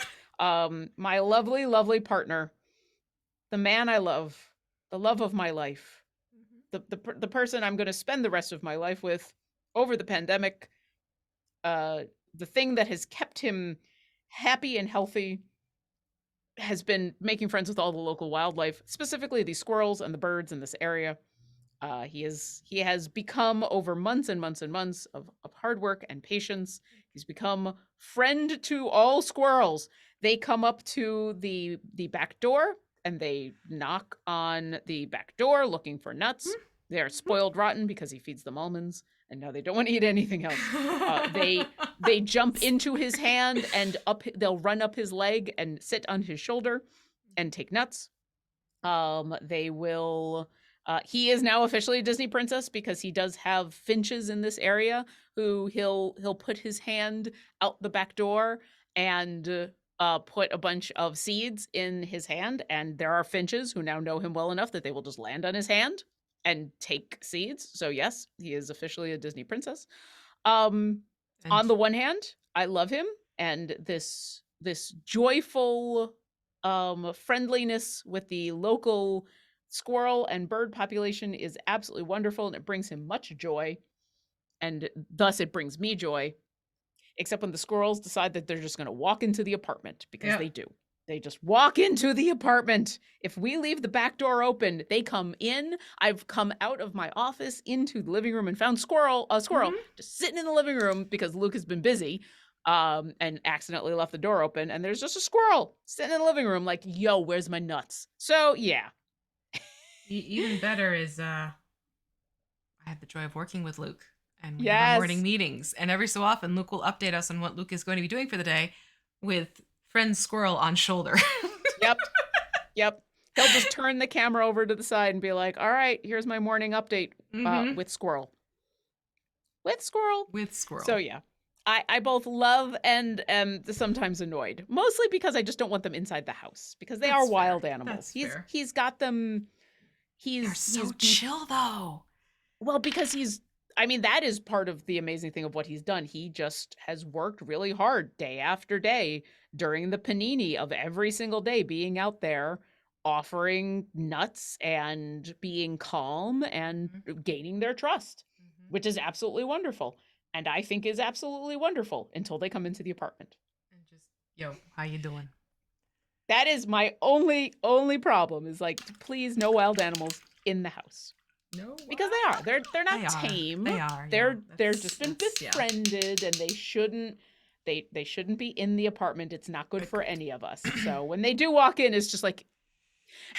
My lovely, lovely partner, the man I love, the love of my life, the person I'm going to spend the rest of my life with over the pandemic, the thing that has kept him happy and healthy has been making friends with all the local wildlife, specifically the squirrels and the birds in this area. He has become, over months and months and months of hard work and patience, he's become friend to all squirrels. They come up to the back door and they knock on the back door looking for nuts. They are spoiled rotten because he feeds them almonds, and now they don't want to eat anything else. They jump into his hand and they'll run up his leg and sit on his shoulder and take nuts. They will. He is now officially a Disney princess because he does have finches in this area who he'll put his hand out the back door and put a bunch of seeds in his hand, and there are finches who now know him well enough that they will just land on his hand and take seeds. So yes, he is officially a Disney princess. On the one hand, I love him, and this joyful friendliness with the local squirrel and bird population is absolutely wonderful, and it brings him much joy, and thus it brings me joy, except when the squirrels decide that they're just going to walk into the apartment, because they do. They just walk into the apartment. If we leave the back door open, they come in. I've come out of my office into the living room and found a squirrel just sitting in the living room because Luke has been busy and accidentally left the door open, and there's just a squirrel sitting in the living room like, yo, where's my nuts? So yeah. Even better is I have the joy of working with Luke, and we have our morning meetings, and every so often Luke will update us on what Luke is going to be doing for the day with friend squirrel on shoulder. Yep. He'll just turn the camera over to the side and be like, all right, here's my morning update with squirrel. With squirrel. So yeah, I both love and am sometimes annoyed, mostly because I just don't want them inside the house, because they are wild animals. He's got them. They're so chill though. Well, because that is part of the amazing thing of what he's done. He just has worked really hard day after day during the panini of every single day, being out there offering nuts and being calm and gaining their trust, which is absolutely wonderful. And I think is absolutely wonderful until they come into the apartment. And just, yo, how you doing? That is my only problem, is like, please, no wild animals in the house. No, because they are. They're not tame. They are. They're just been befriended, and they shouldn't be in the apartment. It's not good for any of us. So when they do walk in, it's just like,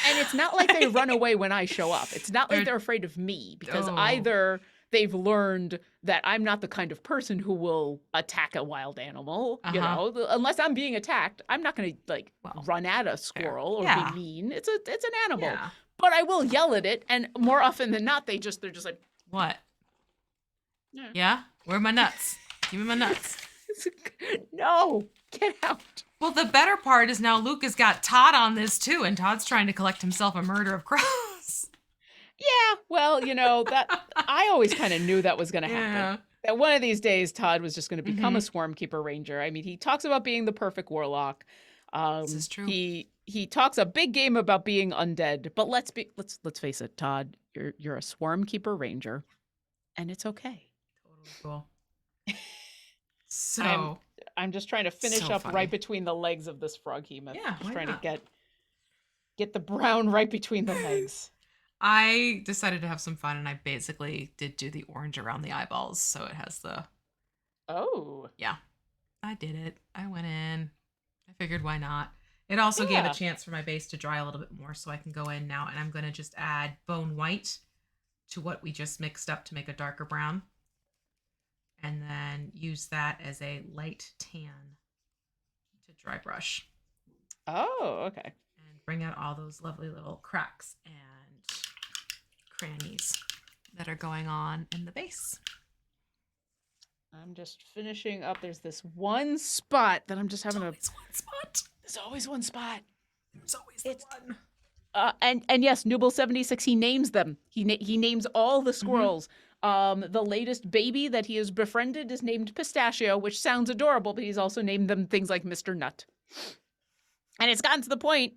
and it's not like they run away when I show up. It's not like they're afraid of me, because either they've learned that I'm not the kind of person who will attack a wild animal, unless I'm being attacked. I'm not going to run at a squirrel or be mean. It's an animal. Yeah. But I will yell at it, and more often than not, they're just like, what? Yeah? Where are my nuts? Give me my nuts. No, Get out. Well, the better part is now Luke has got Todd on this too, and Todd's trying to collect himself a murder of crows. Yeah, well, that I always kind of knew that was going to happen. That one of these days Todd was just going to become a Swarmkeeper Ranger. I mean, he talks about being the perfect warlock. This is true. He talks a big game about being undead, but let's face it, Todd, you're a Swarmkeeper Ranger, and it's okay. Totally cool. So I'm just trying to finish up right between the legs of this Froghemoth. Yeah, just trying to get the brown right between the legs. I decided to have some fun, and I basically did do the orange around the eyeballs, so it has the... Oh. Yeah. I did it. I went in. I figured why not. It also gave a chance for my base to dry a little bit more, so I can go in now, and I'm going to just add bone white to what we just mixed up to make a darker brown. And then use that as a light tan to dry brush. Oh, okay. And bring out all those lovely little cracks and crannies that are going on in the base. I'm just finishing up. There's this one spot that I'm just having one spot. There's always one spot. There's always the one. And yes, Nubel76, he names them. He names all the squirrels. The latest baby that he has befriended is named Pistachio, which sounds adorable, but he's also named them things like Mr. Nut. And it's gotten to the point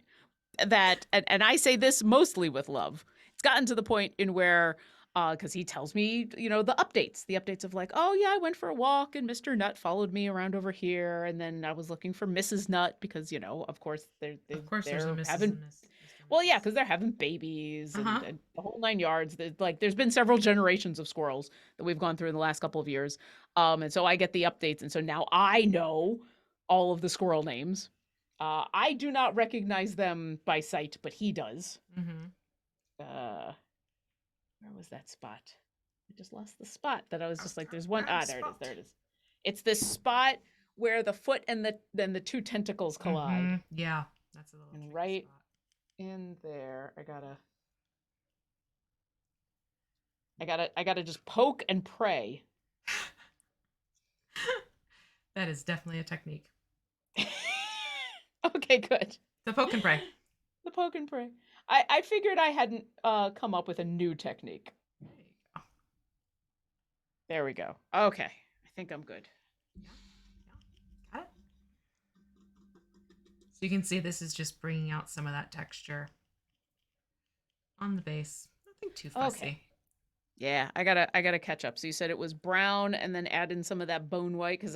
that, and I say this mostly with love, it's gotten to the point in where, because he tells me, the updates of like, oh yeah, I went for a walk and Mr. Nut followed me around over here. And then I was looking for Mrs. Nut because, of course, they're there's a Mrs. having... Well, yeah, because they're having babies and the whole 9 yards. There's been several generations of squirrels that we've gone through in the last couple of years. And so I get the updates. And so now I know all of the squirrel names. I do not recognize them by sight, but he does. Where was that spot? I just lost the spot that I was just like, there's one. There it is. It's this spot where the foot and the two tentacles collide. Yeah, that's a little right spot. In there, I gotta just poke and pray. That is definitely a technique. Okay, good. The poke and pray. The poke and pray. I figured I hadn't come up with a new technique. There you go. There we go. Okay, I think I'm good. Yeah. Got it. So you can see this is just bringing out some of that texture on the base. Nothing too fussy. Okay. Yeah, I gotta catch up. So you said it was brown and then add in some of that bone white because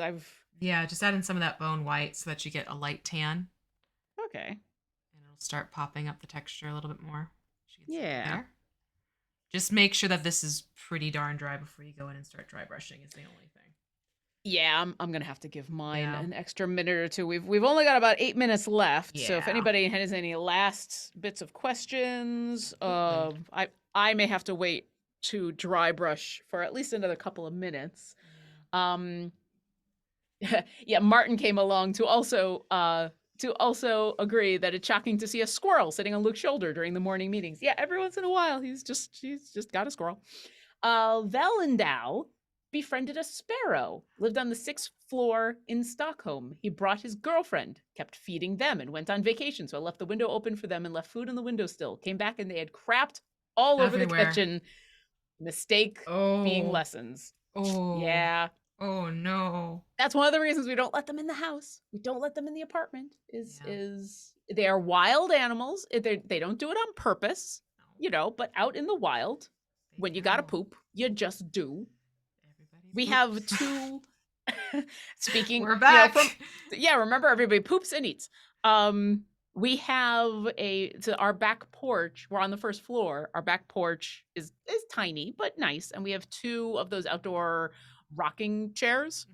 just add in some of that bone white so that you get a light tan. Okay. And it'll start popping up the texture a little bit more. Yeah. Just make sure that this is pretty darn dry before you go in and start dry brushing is the only thing. Yeah, I'm gonna have to give mine an extra minute or two. We've only got about 8 minutes left. Yeah. So if anybody has any last bits of questions, I may have to wait to dry brush for at least another couple of minutes. Yeah, Martin came along to also agree that it's shocking to see a squirrel sitting on Luke's shoulder during the morning meetings. Yeah, every once in a while he's just got a squirrel. Valendow befriended a sparrow, lived on the 6th floor in Stockholm. He brought his girlfriend, kept feeding them, and went on vacation. So I left the window open for them and left food in the windowsill. Came back and they had crapped all over the kitchen. Mistake being lessons. Oh. Yeah. Oh no. That's one of the reasons we don't let them in the house. We don't let them in the apartment. Is they are wild animals. They don't do it on purpose, but out in the wild, when you gotta poop, you just do. We have two. Speaking, we're back. Remember, everybody poops and eats. We have our back porch. We're on the 1st floor. Our back porch is tiny but nice, and we have 2 of those outdoor rocking chairs.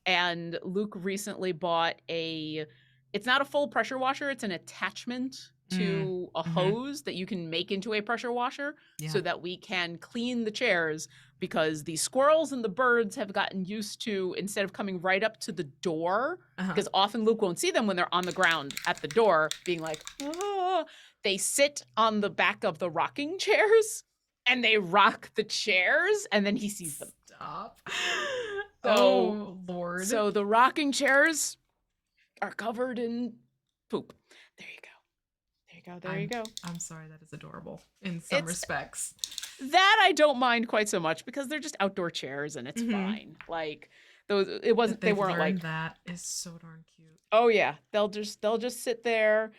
And Luke recently bought it's not a full pressure washer. It's an attachment to a hose that you can make into a pressure washer so that we can clean the chairs, because the squirrels and the birds have gotten used to, instead of coming right up to the door, because often Luke won't see them when they're on the ground at the door being like, they sit on the back of the rocking chairs and they rock the chairs and then he sees them. Stop. So, Lord. So the rocking chairs are covered in poop. There you go. There you go. I'm sorry, that is adorable in some respects. That I don't mind quite so much because they're just outdoor chairs and it's fine. Like those, it wasn't. They weren't like that is so darn cute. Oh yeah, they'll just sit there.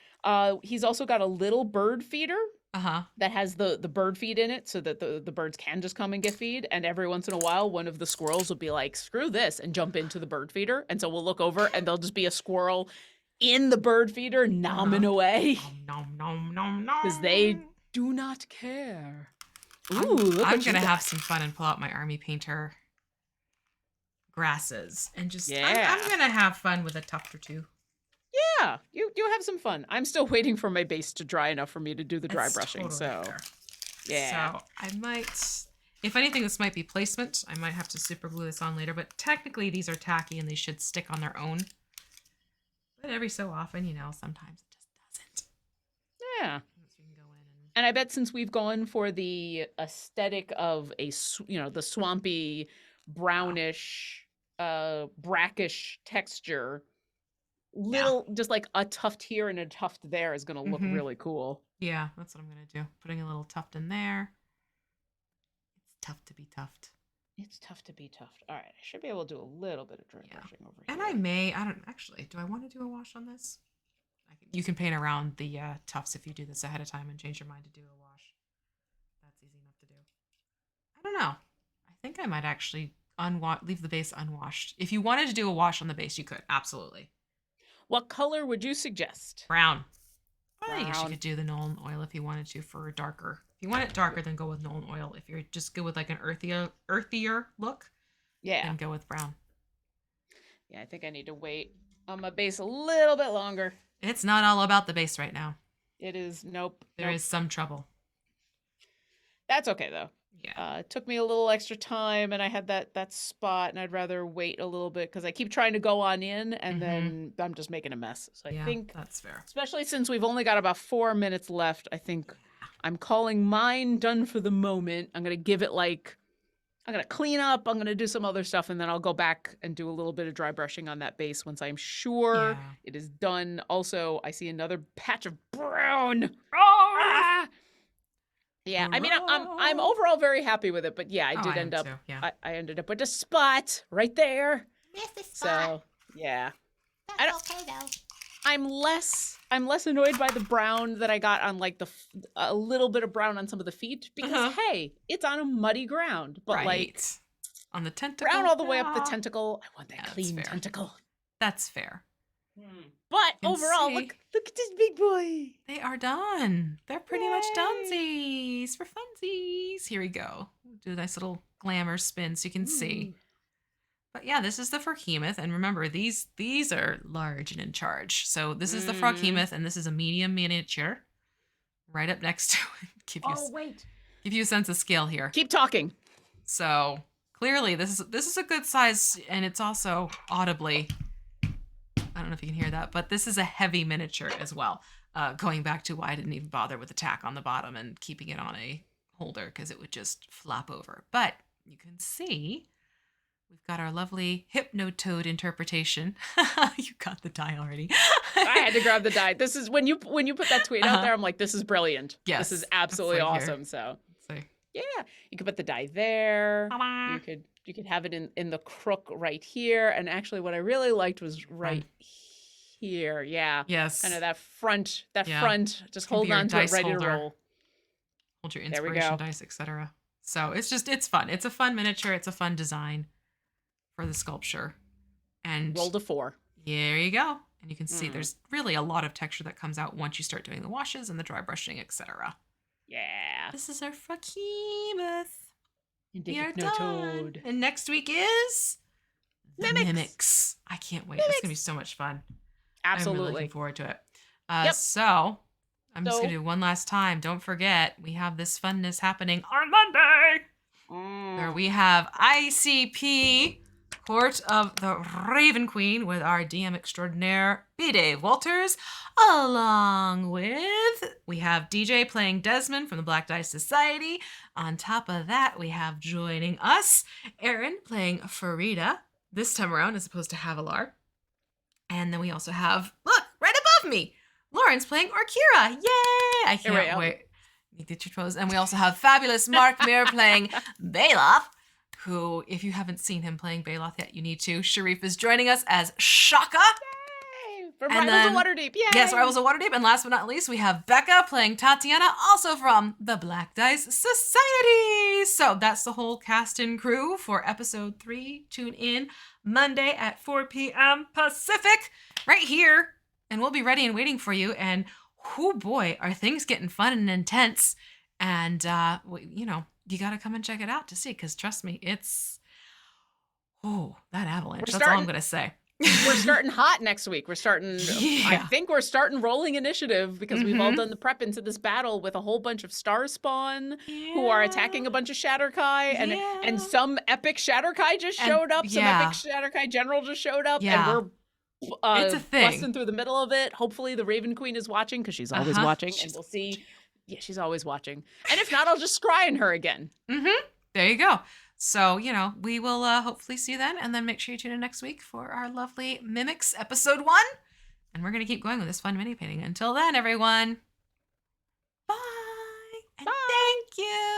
He's also got a little bird feeder. That has the bird feed in it so that the birds can just come and get feed. And every once in a while, one of the squirrels will be like, screw this, and jump into the bird feeder. And so we'll look over and there'll just be a squirrel in the bird feeder nomming away. Nom, nom, nom, nom. Because they do not care. Ooh, I'm going to have some fun and pull out my army painter grasses. And just, I'm going to have fun with a tuft or two. Yeah, you have some fun. I'm still waiting for my base to dry enough for me to do the dry brushing. Totally so, fair. Yeah. So I might, if anything, this might be placement. I might have to super glue this on later, but technically these are tacky and they should stick on their own. But every so often, sometimes it just doesn't. Yeah. And I bet since we've gone for the aesthetic of the swampy, brownish, brackish texture, just like a tuft here and a tuft there is going to look really cool. Yeah, that's what I'm going to do. Putting a little tuft in there. It's tough to be tuft. It's tough to be tuft. All right, I should be able to do a little bit of dry brushing over here. And do I want to do a wash on this? You can paint around the tufts if you do this ahead of time and change your mind to do a wash. That's easy enough to do. I don't know. I think I might actually leave the base unwashed. If you wanted to do a wash on the base, you could. Absolutely. What color would you suggest? Brown. I think you could do the Nolan oil if you wanted to for a darker. If you want it darker, then go with Nolan oil. If you're just good with like an earthier look, then go with brown. Yeah, I think I need to wait on my base a little bit longer. It's not all about the base right now. It is. Nope. There is some trouble. That's okay though. Yeah. It took me a little extra time and I had that spot and I'd rather wait a little bit because I keep trying to go on in and then I'm just making a mess. So I think that's fair. Especially since we've only got about 4 minutes left, I think I'm calling mine done for the moment. I'm going to give it I'm going to clean up. I'm going to do some other stuff and then I'll go back and do a little bit of dry brushing on that base once I'm sure it is done. Also, I see another patch of brown. Yeah, I mean, I'm overall very happy with it, but yeah, I did end up. Yeah. I ended up with a spot right there. Missed a spot. So yeah, that's okay though. I'm less annoyed by the brown that I got on like a little bit of brown on some of the feet because hey, it's on a muddy ground, but like on the tentacle, brown all the way up the tentacle. I want that clean tentacle. That's fair. But overall, look at this big boy. They are done. They're pretty much donesies for funsies. Here we go. Do a nice little glamour spin so you can see. But yeah, this is the Froghemoth. And remember, these are large and in charge. So this is the Froghemoth, and this is a medium miniature. Right up next to it. Give you a sense of scale here. Keep talking. So clearly this is a good size, and it's also audibly... I don't know if you can hear that, but this is a heavy miniature as well. Going back to why I didn't even bother with the tack on the bottom and keeping it on a holder because it would just flop over. But you can see we've got our lovely Hypnotoad interpretation. You got the die already. I had to grab the die. This is when you put that tweet out there, I'm like, this is brilliant. Yes, this is absolutely awesome. So yeah, you could put the die there. Ta-da. You could have it in the crook right here. And actually what I really liked was right here. Yeah. Yes. Kind of that front, just hold on to it, ready to roll. Hold your inspiration dice, etc. So it's fun. It's a fun miniature. It's a fun design for the sculpture. And roll to 4. There you go. And you can see there's really a lot of texture that comes out once you start doing the washes and the dry brushing, etc. Yeah. This is our Froghemoth. We are done. And next week is the Mimics. I can't wait. It's going to be so much fun. Absolutely. I'm really looking forward to it. So I'm just going to do one last time. Don't forget, we have this funness happening on Monday. Where we have ICP, Court of the Raven Queen, with our DM extraordinaire, B. Dave Walters, along with, we have DJ playing Desmond from the Black Dice Society. On top of that, we have joining us, Aaron playing Farida, this time around as opposed to Havilar. And then we also have, look, right above me, Lauren's playing Orkira. Yay! I can't wait. You get your toes. And we also have fabulous Mark Mir playing Baloth, who, if you haven't seen him playing Baloth yet, you need to. Sharif is joining us as Shaka. Yay! From Rivals of Waterdeep. Yay! Yes, Rivals of Waterdeep. And last but not least, we have Becca playing Tatiana, also from the Black Dice Society. So that's the whole cast and crew for episode 3. Tune in Monday at 4 p.m. Pacific, right here. And we'll be ready and waiting for you. And oh boy, are things getting fun and intense. And, you know, you got to come and check it out to see, because trust me, it's, that avalanche. That's all I'm going to say. We're starting hot next week. We're starting, I think we're starting rolling initiative, because we've all done the prep into this battle with a whole bunch of Star Spawn who are attacking a bunch of Shatterkai, and some epic Shatterkai just showed up. Some epic Shatterkai general just showed up, and we're it's a thing. Busting through the middle of it. Hopefully the Raven Queen is watching, because she's always watching, and we'll see. Yeah, she's always watching. And if not, I'll just scry on her again. There you go. So, you know, we will hopefully see you then. And then make sure you tune in next week for our lovely Mimics episode 1. And we're going to keep going with this fun mini painting. Until then, everyone. Bye. And thank you.